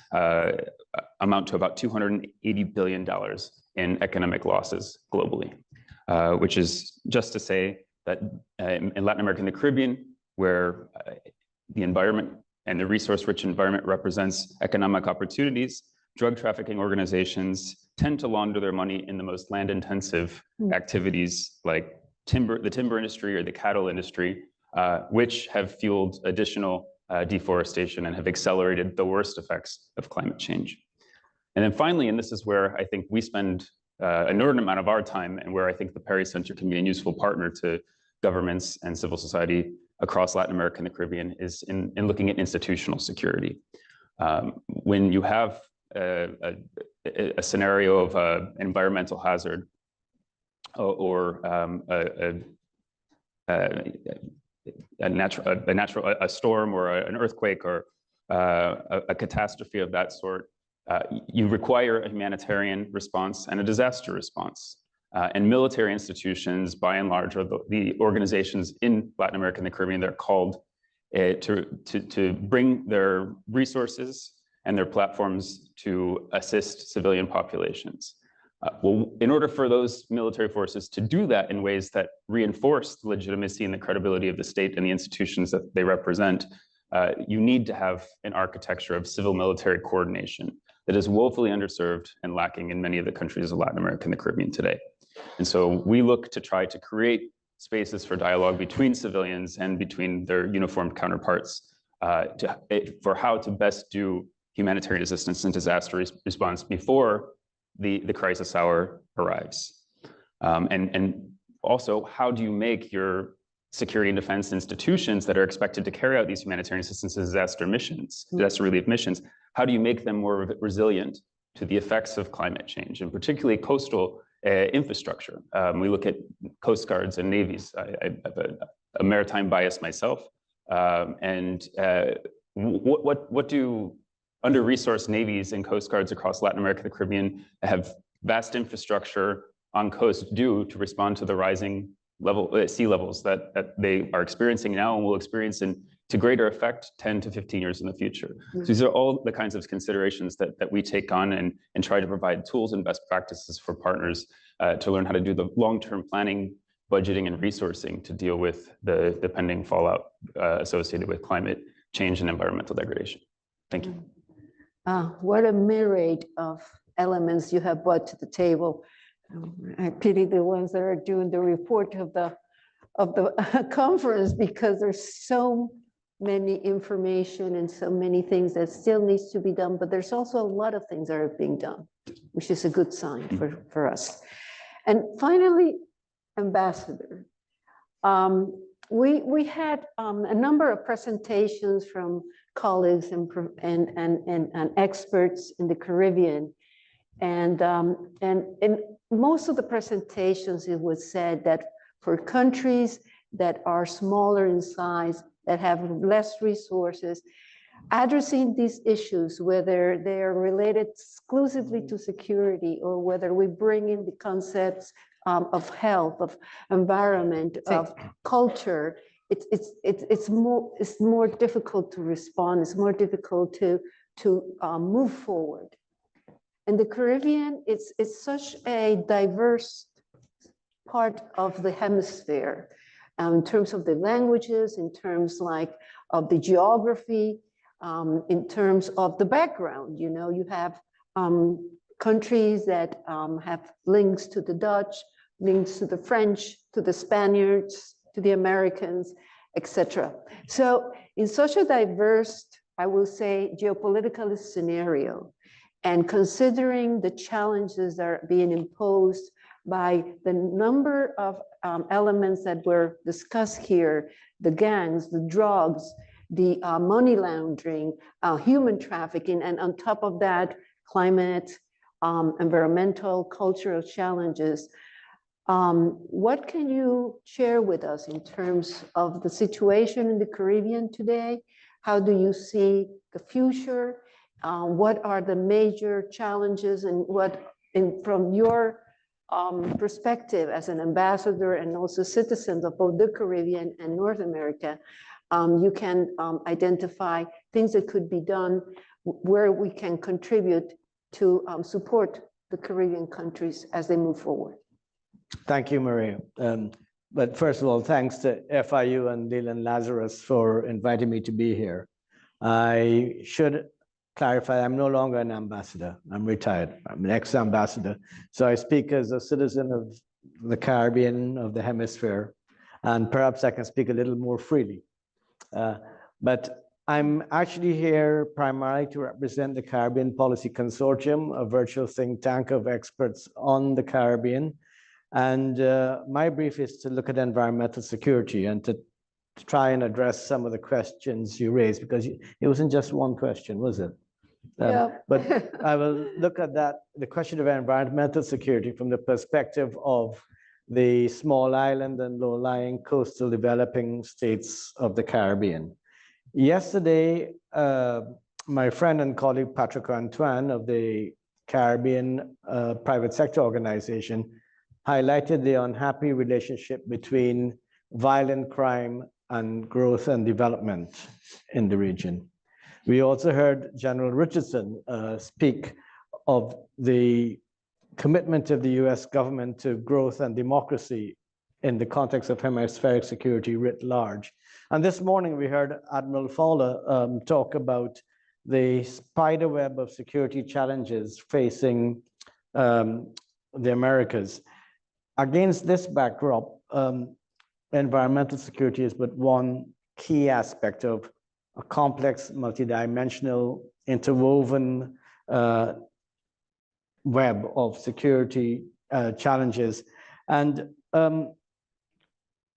amount to about $280 billion in economic losses globally, which is just to say that in Latin America and the Caribbean, where the environment and the resource-rich environment represents economic opportunities, drug trafficking organizations tend to launder their money in the most land-intensive activities like the timber industry or the cattle industry, which have fueled additional deforestation and have accelerated the worst effects of climate change. And then finally, and this is where I think we spend an inordinate amount of our time and where I think the Perry Center can be a useful partner to governments and civil society across Latin America and the Caribbean, is in looking at institutional security. When you have a scenario of an environmental hazard or a storm or an earthquake or a catastrophe of that sort, you require a humanitarian response and a disaster response. And military institutions, by and large, are the organizations in Latin America and the Caribbean that are called to bring their resources and their platforms to assist civilian populations. Well, in order for those military forces to do that in ways that reinforce the legitimacy and the credibility of the state and the institutions that they represent, you need to have an architecture of civil-military coordination that is woefully underserved and lacking in many of the countries of Latin America and the Caribbean today. And so we look to try to create spaces for dialogue between civilians and between their uniformed counterparts for how to best do humanitarian assistance and disaster response before the crisis hour arrives. And also, how do you make your security and defense institutions that are expected to carry out these humanitarian assistance and disaster relief missions, how do you make them more resilient to the effects of climate change, and particularly coastal infrastructure? We look at coast guards and navies. I have a maritime bias myself. What do under-resourced navies and coast guards across Latin America, the Caribbean, have vast infrastructure on coast do to respond to the rising sea levels that they are experiencing now and will experience to greater effect 10 to 15 years in the future? So these are all the kinds of considerations that we take on and try to provide tools and best practices for partners to learn how to do the long-term planning, budgeting, and resourcing to deal with the pending fallout associated with climate change and environmental degradation. Thank you. What a myriad of elements you have brought to the table. I pity the ones that are doing the report of the conference, because there's so many information and so many things that still needs to be done, but there's also a lot of things that are being done, which is a good sign for us. And finally, Ambassador, we had a number of presentations from colleagues and experts in the Caribbean. And in most of the presentations, it was said that for countries that are smaller in size, that have less resources, addressing these issues, whether they are related exclusively to security or whether we bring in the concepts of health, of environment, of culture, it's more difficult to respond. It's more difficult to move forward. In the Caribbean, it's such a diverse part of the hemisphere in terms of the languages, in terms of the geography, in terms of the background. You know, you have countries that have links to the Dutch, links to the French, to the Spaniards, to the Americans, etc. So in such a diverse, I will say, geopolitical scenario, and considering the challenges that are being imposed by the number of elements that were discussed here, the gangs, the drugs, the money laundering, human trafficking, and on top of that, climate, environmental, cultural challenges. What can you share with us in terms of the situation in the Caribbean today? How do you see the future? What are the major challenges, and from your perspective as an ambassador and also citizens of both the Caribbean and North America, You can identify things that could be done where we can contribute to support the Caribbean countries as they move forward. Thank you, Maria. But first of all, thanks to FIU and Leland Lazarus for inviting me to be here. I should clarify, I'm no longer an ambassador. I'm retired. I'm an ex-ambassador. So I speak as a citizen of the Caribbean, of the hemisphere, and perhaps I can speak a little more freely. But I'm actually here primarily to represent the Caribbean Policy Consortium, a virtual think tank of experts on the Caribbean. And my brief is to look at environmental security and to try and address some of the questions you raised, because it wasn't just one question, was it? Yeah. But I will look at that, the question of environmental security from the perspective of the small island and low-lying coastal developing states of the Caribbean. Yesterday, my friend and colleague Patrick Antoine of the Caribbean Private Sector Organization highlighted the unhappy relationship between violent crime and growth and development in the region. We also heard General Richardson speak of the commitment of the US government to growth and democracy in the context of hemispheric security writ large. And this morning we heard Admiral Fowler talk about the spider web of security challenges facing the Americas. Against this backdrop, environmental security is but one key aspect of a complex, multidimensional, interwoven web of security challenges, and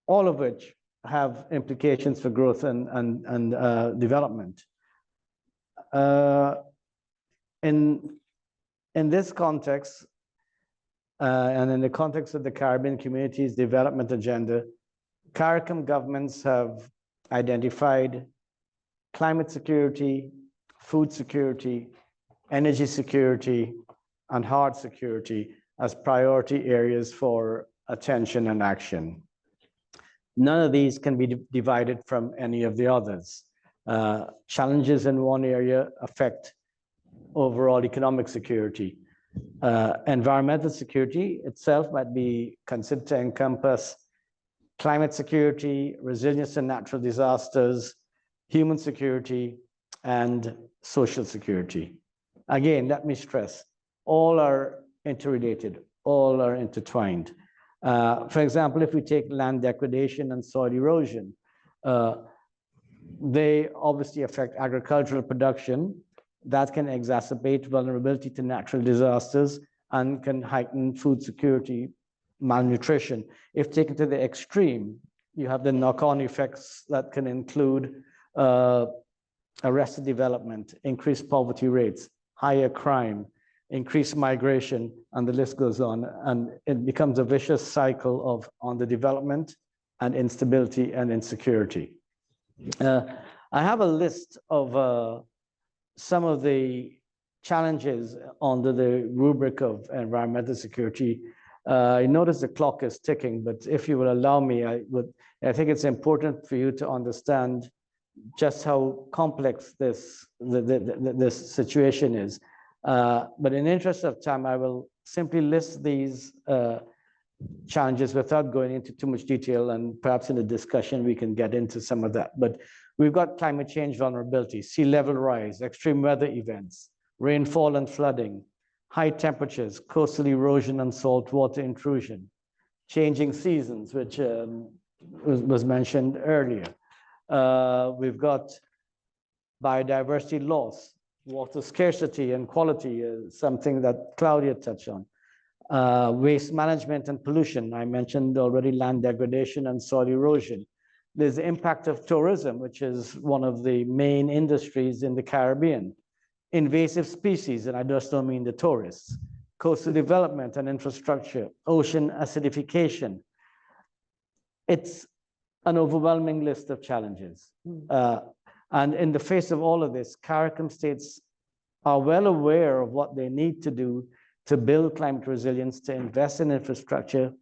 all of which have implications for growth and development. In this context, and in the context of the Caribbean community's development agenda, CARICOM governments have identified climate security, food security, energy security, and hard security as priority areas for attention and action. None of these can be divided from any of the others. Challenges in one area affect overall economic security. Environmental security itself might be considered to encompass climate security, resilience to natural disasters, human security, and social security. Again, let me stress, all are interrelated, all are intertwined. For example, if we take land degradation and soil erosion, they obviously affect agricultural production. That can exacerbate vulnerability to natural disasters and can heighten food security, malnutrition. If taken to the extreme, you have the knock-on effects that can include arrested development, increased poverty rates, higher crime, increased migration, and the list goes on. And it becomes a vicious cycle of underdevelopment and instability and insecurity. I have a list of some of the challenges under the rubric of environmental security. I notice the clock is ticking, but if you will allow me, I think it's important for you to understand just how complex this situation is. But in the interest of time, I will simply list these challenges without going into too much detail, and perhaps in the discussion we can get into some of that. But we've got climate change vulnerability, sea level rise, extreme weather events, rainfall and flooding, high temperatures, coastal erosion and saltwater intrusion, changing seasons, which was mentioned earlier. We've got biodiversity loss, water scarcity and quality is something that Claudia touched on. Waste management and pollution. I mentioned already land degradation and soil erosion. There's the impact of tourism, which is one of the main industries in the Caribbean. Invasive species, and I just don't mean the tourists. Coastal development and infrastructure, ocean acidification. It's an overwhelming list of challenges. And in the face of all of this, CARICOM states are well aware of what they need to do to build climate resilience, to invest in infrastructure,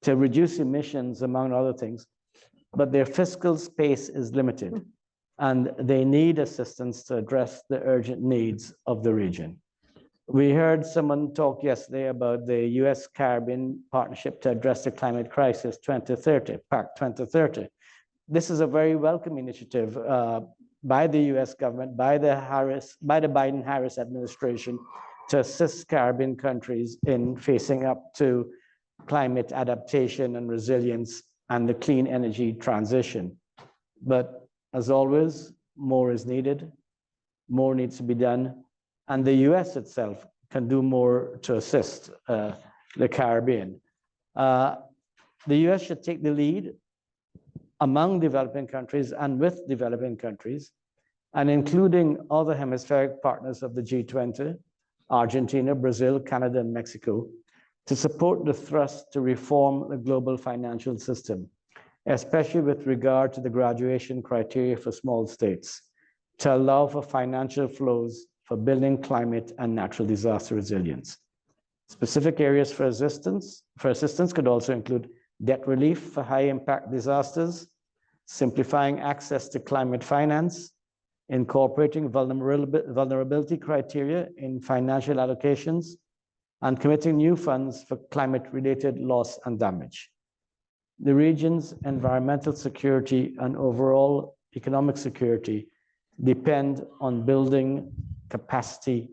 to reduce emissions, among other things. but their fiscal space is limited, and they need assistance to address the urgent needs of the region. We heard someone talk yesterday about the US Caribbean Partnership to Address the Climate Crisis 2030, PAC 2030. This is a very welcome initiative by the US government, by the Biden-Harris administration to assist Caribbean countries in facing up to climate adaptation and resilience and the clean energy transition. But as always, more is needed, more needs to be done, and the US itself can do more to assist the Caribbean. The US should take the lead among developing countries and with developing countries, and including other hemispheric partners of the G20, Argentina, Brazil, Canada, and Mexico, to support the thrust to reform the global financial system, especially with regard to the graduation criteria for small states, to allow for financial flows for building climate and natural disaster resilience. Specific areas for assistance could also include debt relief for high-impact disasters, simplifying access to climate finance, incorporating vulnerability criteria in financial allocations, and committing new funds for climate-related loss and damage. The region's environmental security and overall economic security depend on building capacity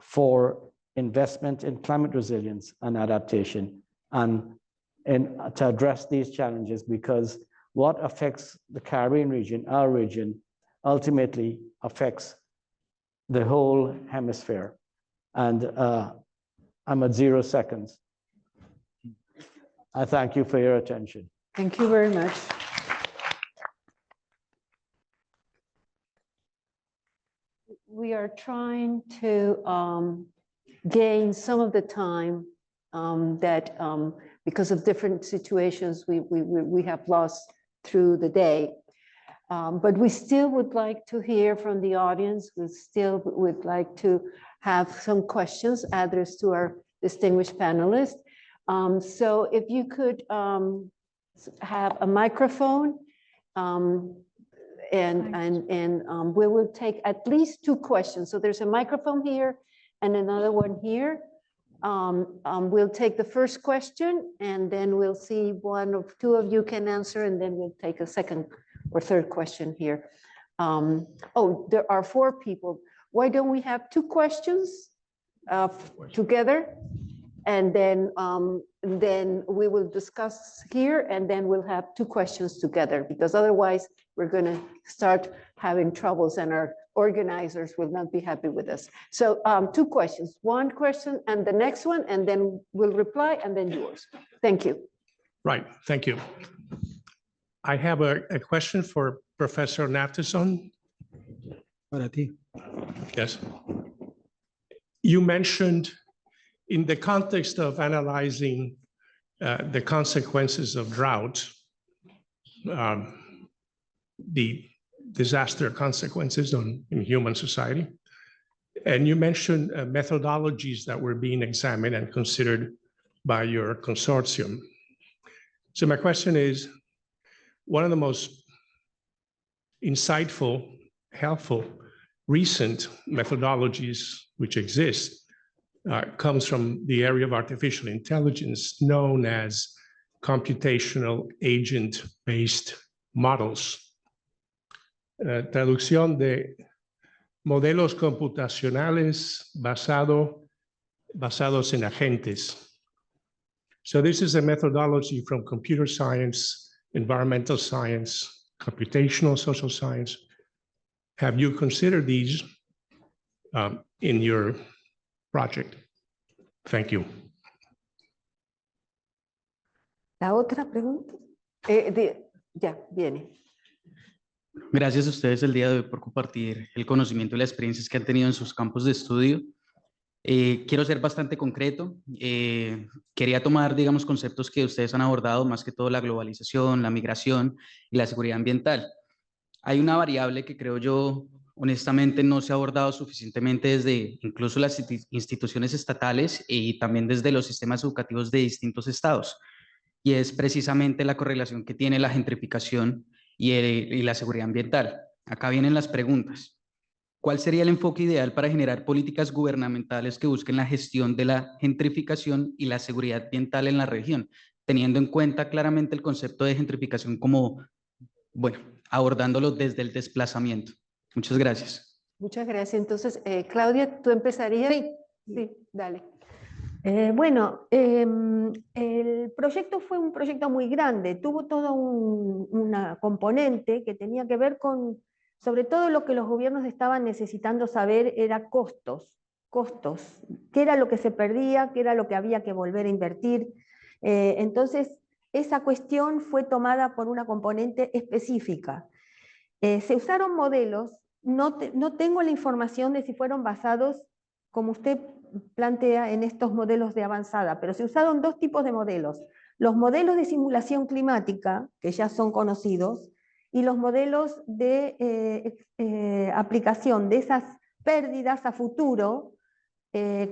for investment in climate resilience and adaptation, and to address these challenges, because what affects the Caribbean region, our region, ultimately affects the whole hemisphere. And I'm at 0 seconds. I thank you for your attention. Thank you very much. We are trying to gain some of the time that because of different situations we have lost through the day. But we still would like to hear from the audience. We still would like to have some questions addressed to our distinguished panelists. So if you could have a microphone, and we will take at least 2 questions. So there's a microphone here and another one here. We'll take the first question, and then we'll see 1 or 2 of you can answer, and then we'll take a second or third question here. Oh, there are 4 people. Why don't we have 2 questions together? And then we will discuss here, and then we'll have 2 questions together, because otherwise we're going to start having troubles and our organizers will not be happy with us. So 2 questions, 1 question and the next one, and then we'll reply, and then yours. Thank you. Right, thank you. I have a question for Professor Naftazon. Para ti. Yes. You mentioned in the context of analyzing the consequences of drought, the disaster consequences in human society, and you mentioned methodologies that were being examined and considered by your consortium. So my question is, one of the most insightful, helpful, recent methodologies which exist comes from the area of artificial intelligence known as computational agent-based models. Traducción de modelos computacionales basados en agentes. So this is a methodology from computer science, environmental science, computational social science. Have you considered these in your project? Thank you. La otra pregunta. Ya, viene. Gracias a ustedes el día de hoy por compartir el conocimiento y las experiencias que han tenido en sus campos de estudio. Quiero ser bastante concreto. Quería tomar, digamos, conceptos que ustedes han abordado, más que todo la globalización, la migración y la seguridad ambiental. Hay una variable que creo yo, honestamente, no se ha abordado suficientemente desde incluso las instituciones estatales y también desde los sistemas educativos de distintos estados. y es precisamente la correlación que tiene la gentrificación y la seguridad ambiental. Acá vienen las preguntas. ¿Cuál sería el enfoque ideal para generar políticas gubernamentales que busquen la gestión de la gentrificación y la seguridad ambiental en la región, teniendo en cuenta claramente el concepto de gentrificación como, bueno, abordándolo desde el desplazamiento? Muchas gracias. Muchas gracias. Entonces, Claudia, ¿tú empezarías? Sí, dale. Bueno, el proyecto fue un proyecto muy grande, tuvo todo una componente que tenía que ver con, sobre todo lo que los gobiernos estaban necesitando saber era costos, qué era lo que se perdía, qué era lo que había que volver a invertir. Entonces, esa cuestión fue tomada por una componente específica. Se usaron modelos, no tengo la información de si fueron basados, como usted plantea, en estos modelos de avanzada, pero se usaron dos tipos de modelos. Los modelos de simulación climática, que ya son conocidos, y los modelos de aplicación de esas pérdidas a futuro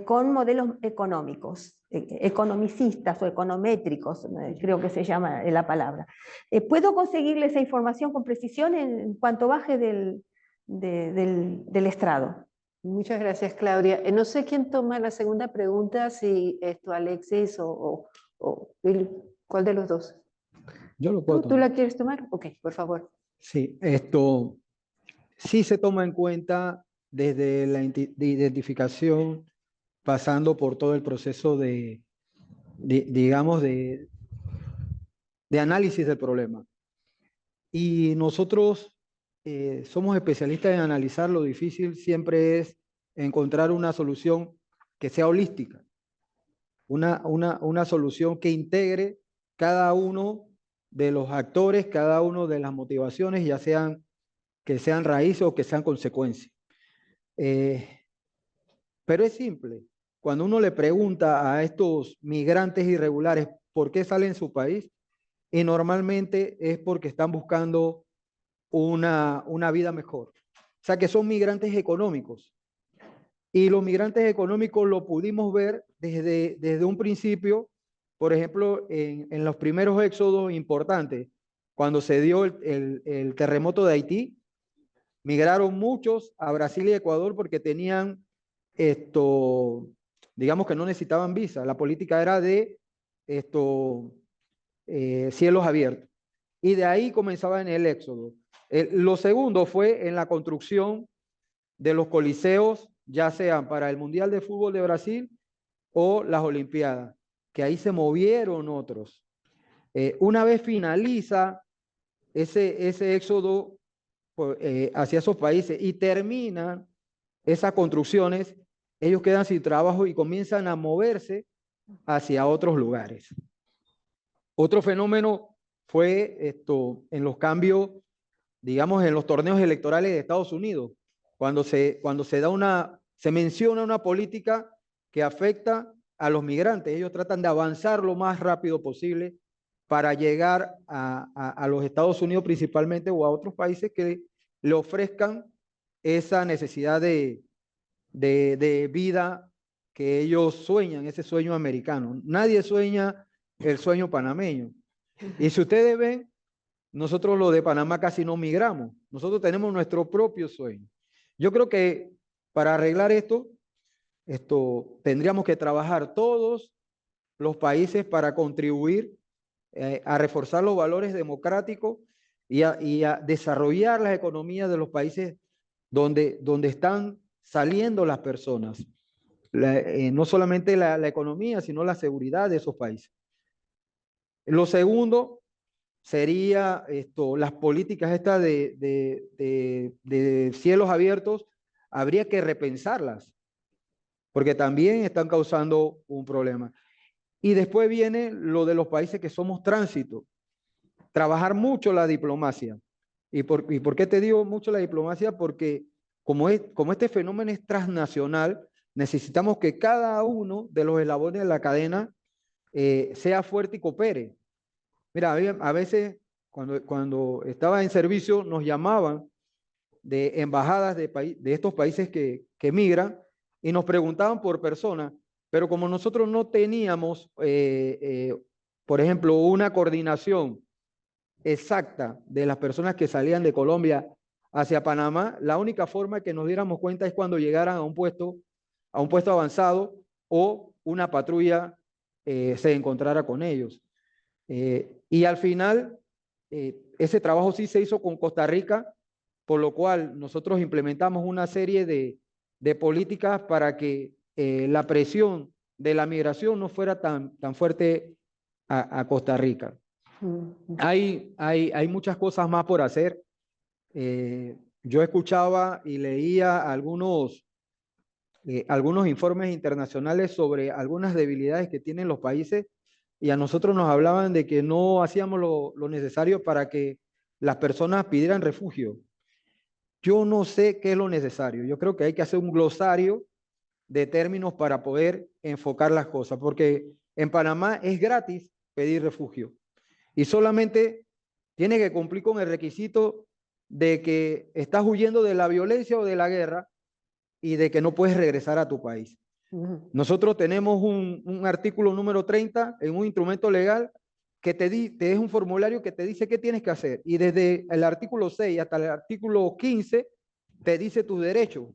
con modelos económicos, economicistas o econométricos, creo que se llama la palabra. ¿Puedo conseguirle esa información con precisión en cuanto baje del estrado? Muchas gracias, Claudia. No sé quién toma la segunda pregunta, si esto Alexis o ¿cuál de los dos? Yo lo puedo ¿Tú tomar. la quieres tomar? Ok, por favor. Sí, esto sí se toma en cuenta desde la identificación, pasando por todo el proceso digamos, de análisis del problema. Y nosotros somos especialistas en analizar. Lo difícil siempre es encontrar una solución que sea holística, una solución que integre cada uno de los actores, cada uno de las motivaciones, ya sean que sean raíces o que sean consecuencias. Pero es simple. Cuando uno le pregunta a estos migrantes irregulares por qué salen de su país, y normalmente es porque están buscando una vida mejor. O sea, que son migrantes económicos. Y los migrantes económicos lo pudimos ver desde un principio, por ejemplo, en los primeros éxodos importantes, cuando se dio el terremoto de Haití, migraron muchos a Brasil y Ecuador porque tenían digamos que no necesitaban visa. La política era de cielos abiertos. Y de ahí comenzaba en el éxodo. Lo segundo fue en la construcción de los coliseos, ya sean para el Mundial de Fútbol de Brasil o las Olimpiadas, que ahí se movieron otros. Una vez finaliza ese éxodo hacia esos países y terminan esas construcciones, ellos quedan sin trabajo y comienzan a moverse hacia otros lugares. Otro fenómeno fue en los cambios, digamos, en los torneos electorales de Estados Unidos, cuando se menciona una política que afecta a los migrantes. Ellos tratan de avanzar lo más rápido posible para llegar a los Estados Unidos principalmente, o a otros países que le ofrezcan esa necesidad de vida que ellos sueñan, ese sueño americano. Nadie sueña el sueño panameño. Y si ustedes ven, nosotros los de Panamá casi no migramos. Nosotros tenemos nuestro propio sueño. Yo creo que para arreglar esto tendríamos que trabajar todos los países para contribuir a reforzar los valores democráticos y a desarrollar las economías de los países donde están saliendo las personas. No solamente la economía, sino la seguridad de esos países. Lo segundo sería las políticas estas de cielos abiertos, habría que repensarlas, porque también están causando un problema. Y después viene lo de los países que somos tránsito, trabajar mucho la diplomacia. ¿Y por qué te digo mucho la diplomacia? Porque como este fenómeno es transnacional, necesitamos que cada uno de los eslabones de la cadena sea fuerte y coopere. Mira, a veces cuando estaba en servicio nos llamaban de embajadas de estos países que migran y nos preguntaban por personas, pero como nosotros no teníamos por ejemplo, una coordinación exacta de las personas que salían de Colombia hacia Panamá, la única forma que nos diéramos cuenta es cuando llegaran a un puesto avanzado o una patrulla se encontrara con ellos. Y al final, ese trabajo sí se hizo con Costa Rica, por lo cual nosotros implementamos una serie de políticas para que la presión de la migración no fuera tan fuerte a Costa Rica. Hay muchas cosas más por hacer. Yo escuchaba y leía algunos informes internacionales sobre algunas debilidades que tienen los países y a nosotros nos hablaban de que no hacíamos lo necesario para que las personas pidieran refugio. Yo no sé qué es lo necesario. Yo creo que hay que hacer un glosario de términos para poder enfocar las cosas, porque en Panamá es gratis pedir refugio y solamente tienes que cumplir con el requisito de que estás huyendo de la violencia o de la guerra y de que no puedes regresar a tu país. Nosotros tenemos un artículo número 30 en un instrumento legal que te es un formulario que te dice qué tienes que hacer. Y desde el artículo 6 hasta el artículo 15 te dice tus derechos,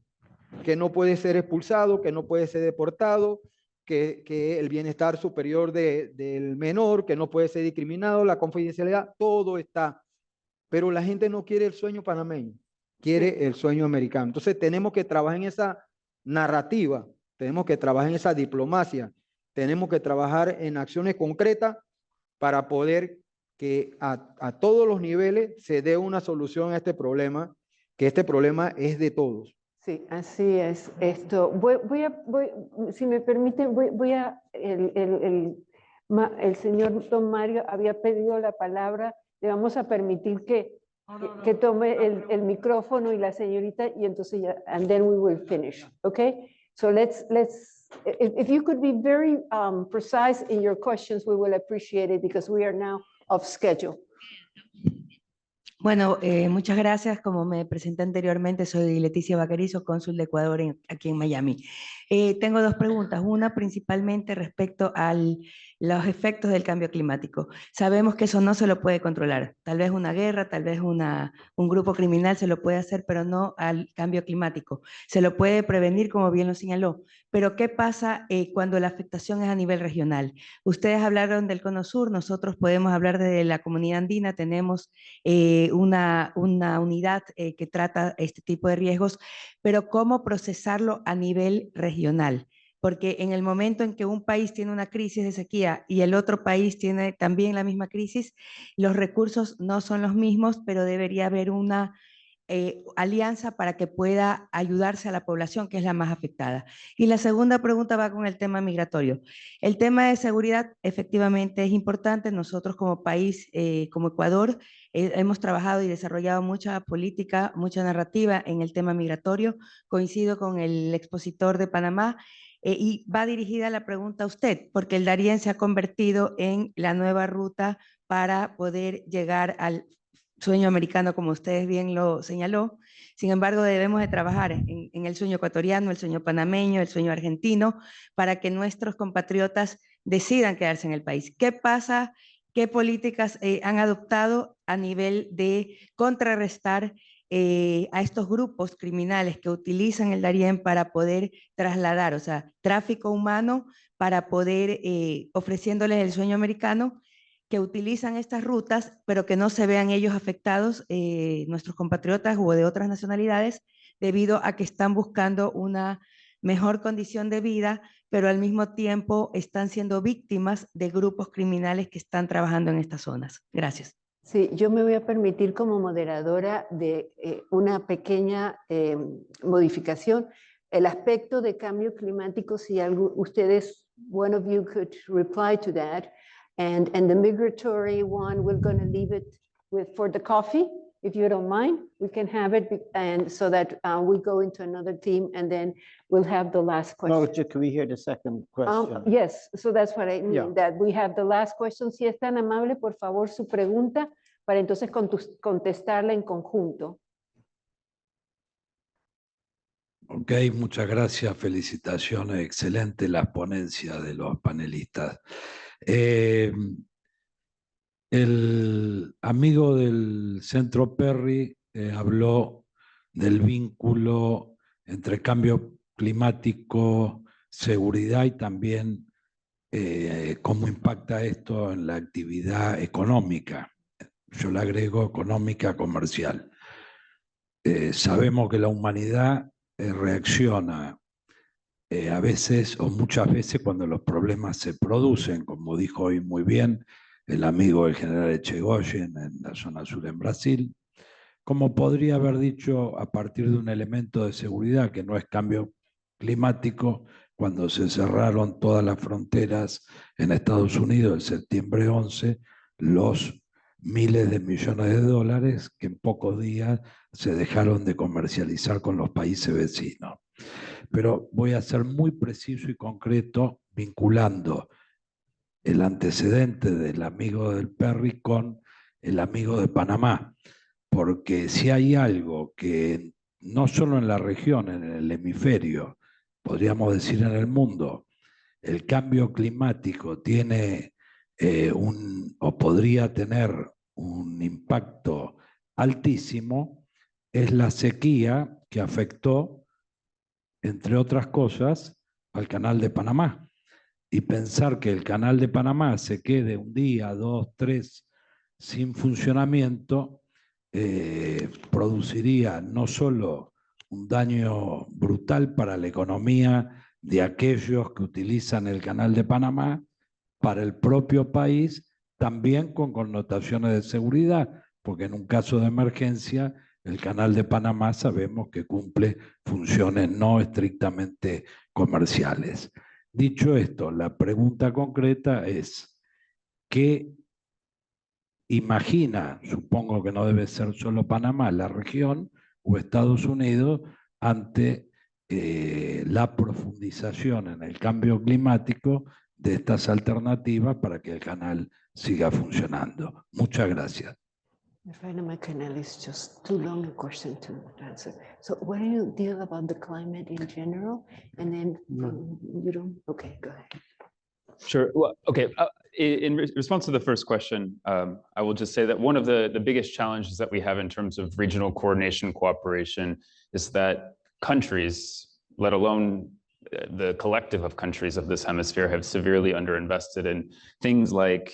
que no puedes ser expulsado, que no puedes ser deportado, que el bienestar superior del menor, que no puede ser discriminado, la confidencialidad, todo está. Pero la gente no quiere el sueño panameño, quiere el sueño americano. Entonces tenemos que trabajar en esa narrativa, tenemos que trabajar en esa diplomacia, tenemos que trabajar en acciones concretas para poder que a todos los niveles se dé una solución a este problema, que este problema es de todos. Sí, así es. Esto, si me permiten, el señor Don Mario había pedido la palabra, le vamos a permitir que tome el micrófono y la señorita, y entonces ya, and then we will finish, okay? So if you could be very precise in your questions, we will appreciate it because we are now off schedule. Bueno, muchas gracias. Como me presenté anteriormente, soy Leticia Vaquerizo, cónsul de Ecuador aquí en Miami. Tengo dos preguntas. Una principalmente respecto a los efectos del cambio climático. Sabemos que eso no se lo puede controlar. Tal vez una guerra, tal vez un grupo criminal se lo puede hacer, pero no al cambio climático. Se lo puede prevenir, como bien lo señaló. Pero ¿qué pasa cuando la afectación es a nivel regional? Ustedes hablaron del Cono Sur, nosotros podemos hablar de la comunidad andina, tenemos una unidad que trata este tipo de riesgos, pero ¿cómo procesarlo a nivel regional? Porque en el momento en que un país tiene una crisis de sequía y el otro país tiene también la misma crisis, los recursos no son los mismos, pero debería haber una alianza para que pueda ayudarse a la población que es la más afectada. Y la segunda pregunta va con el tema migratorio. El tema de seguridad efectivamente es importante. Nosotros como país, como Ecuador, hemos trabajado y desarrollado mucha política, mucha narrativa en el tema migratorio. Coincido con el expositor de Panamá. Y va dirigida la pregunta a usted, porque el Darién se ha convertido en la nueva ruta para poder llegar al sueño americano, como ustedes bien lo señaló. Sin embargo, debemos de trabajar en el sueño ecuatoriano, el sueño panameño, el sueño argentino, para que nuestros compatriotas decidan quedarse en el país. ¿Qué pasa? ¿Qué políticas han adoptado a nivel de contrarrestar a estos grupos criminales que utilizan el Darién para poder trasladar, o sea, tráfico humano para poder, ofreciéndoles el sueño americano, que utilizan estas rutas, pero que no se vean ellos afectados, nuestros compatriotas o de otras nacionalidades, debido a que están buscando una mejor condición de vida, pero al mismo tiempo están siendo víctimas de grupos criminales que están trabajando en estas zonas? Gracias. Sí, yo me voy a permitir como moderadora de una pequeña modificación. El aspecto de cambio climático, si ustedes, one of you could reply to that. And the migratory one, we're going to leave it for the coffee, if you don't mind. We can have it, and so that we go into another team, and then we'll have the last question. No, can we hear the second question? Yes, so that's what I mean, Yeah. that we have the last question. Si es tan amable, por favor, su pregunta, para entonces contestarla en conjunto. Ok, muchas gracias, felicitaciones, excelente la ponencia de los panelistas. El amigo del Centro Perry habló del vínculo entre cambio climático, seguridad y también cómo impacta esto en la actividad económica. Yo le agrego económica comercial. Sabemos que la humanidad reacciona a veces o muchas veces cuando los problemas se producen, como dijo hoy muy bien el amigo del general Echegóyen en la zona sur en Brasil, como podría haber dicho a partir de un elemento de seguridad que no es cambio climático, cuando se cerraron todas las fronteras en Estados Unidos el septiembre 11, los miles de millones de dólares que en pocos días se dejaron de comercializar con los países vecinos. Pero voy a ser muy preciso y concreto vinculando el antecedente del amigo del Perry con el amigo de Panamá, porque si hay algo que no solo en la región, en el hemisferio, podríamos decir en el mundo, el cambio climático tiene o podría tener un impacto altísimo, es la sequía que afectó, entre otras cosas, al Canal de Panamá. Y pensar que el Canal de Panamá se quede un día, 2, 3 sin funcionamiento, produciría no solo un daño brutal para la economía de aquellos que utilizan el Canal de Panamá, para el propio país, también con connotaciones de seguridad, porque en un caso de emergencia, el Canal de Panamá sabemos que cumple funciones no estrictamente comerciales. Dicho esto, la pregunta concreta es, ¿qué imagina, supongo que no debe ser solo Panamá, la región o Estados Unidos, ante la profundización en el cambio climático de estas alternativas para que el canal siga funcionando? Muchas gracias. I find my canal is just too long a question to answer. So what do you deal about the climate in general? And then you don't, okay, go ahead. Sure. Well, okay. In response to the first question, I will just say that one of the biggest challenges that we have in terms of regional coordination cooperation is that countries, let alone the collective of countries of this hemisphere, have severely underinvested in things like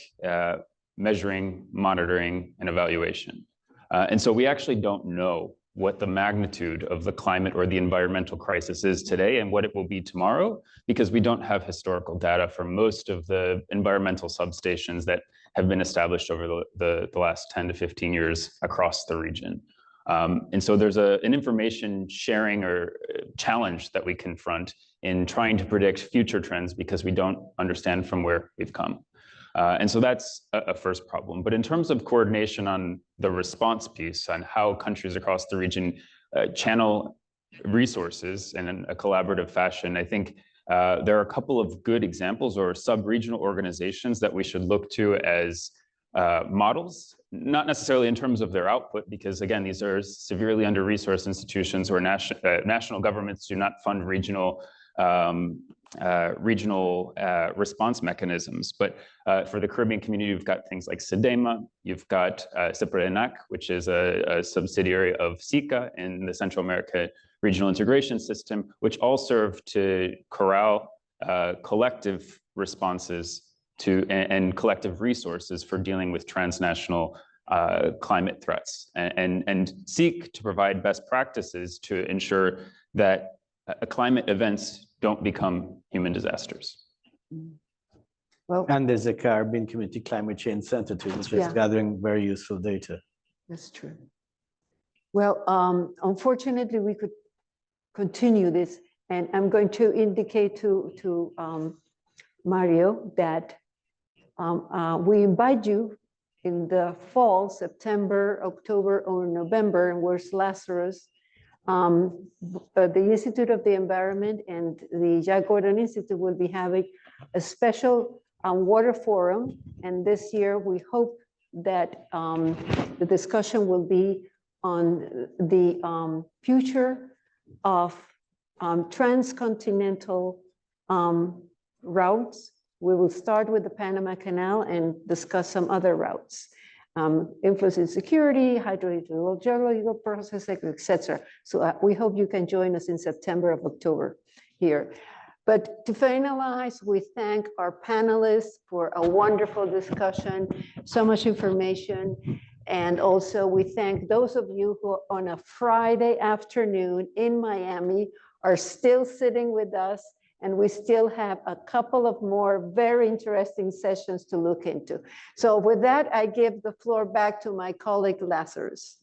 measuring, monitoring, and evaluation. And so we actually don't know what the magnitude of the climate or the environmental crisis is today and what it will be tomorrow, because we don't have historical data for most of the environmental substations that have been established over the last 10 to 15 years across the region. And so there's an information sharing or challenge that we confront in trying to predict future trends because we don't understand from where we've come. And so that's a first problem. But in terms of coordination on the response piece, on how countries across the region channel resources in a collaborative fashion, I think there are a couple of good examples or sub-regional organizations that we should look to as models, not necessarily in terms of their output, because again, these are severely under-resourced institutions where national governments do not fund regional response mechanisms. But for the Caribbean community, you've got things like SEDEMA, you've got CIPRENAC, which is a subsidiary of SICA in the Central America Regional Integration System, which all serve to corral collective responses to and collective resources for dealing with transnational climate threats and seek to provide best practices to ensure that climate events don't become human disasters. Well, And there's a Caribbean Community Climate Change Center too, which is Yeah. gathering very useful data. that's true. Well, unfortunately, we could continue this, and I'm going to indicate to Mario that we invite you in the fall, September, October, or November, and where's Lazarus? The Institute of the Environment and the Jack Gordon Institute will be having a special water forum. And this year, we hope that the discussion will be on the future of transcontinental routes We will start with the Panama Canal and discuss some other routes. Influence in security, hydrogeological processes, etc. So we hope you can join us in September or October here. But to finalize, we thank our panelists for a wonderful discussion, so much information. And also we thank those of you who on a Friday afternoon in Miami are still sitting with us, and we still have a couple of more very interesting sessions to look into. So with that, I give the floor back to my colleague Lazarus.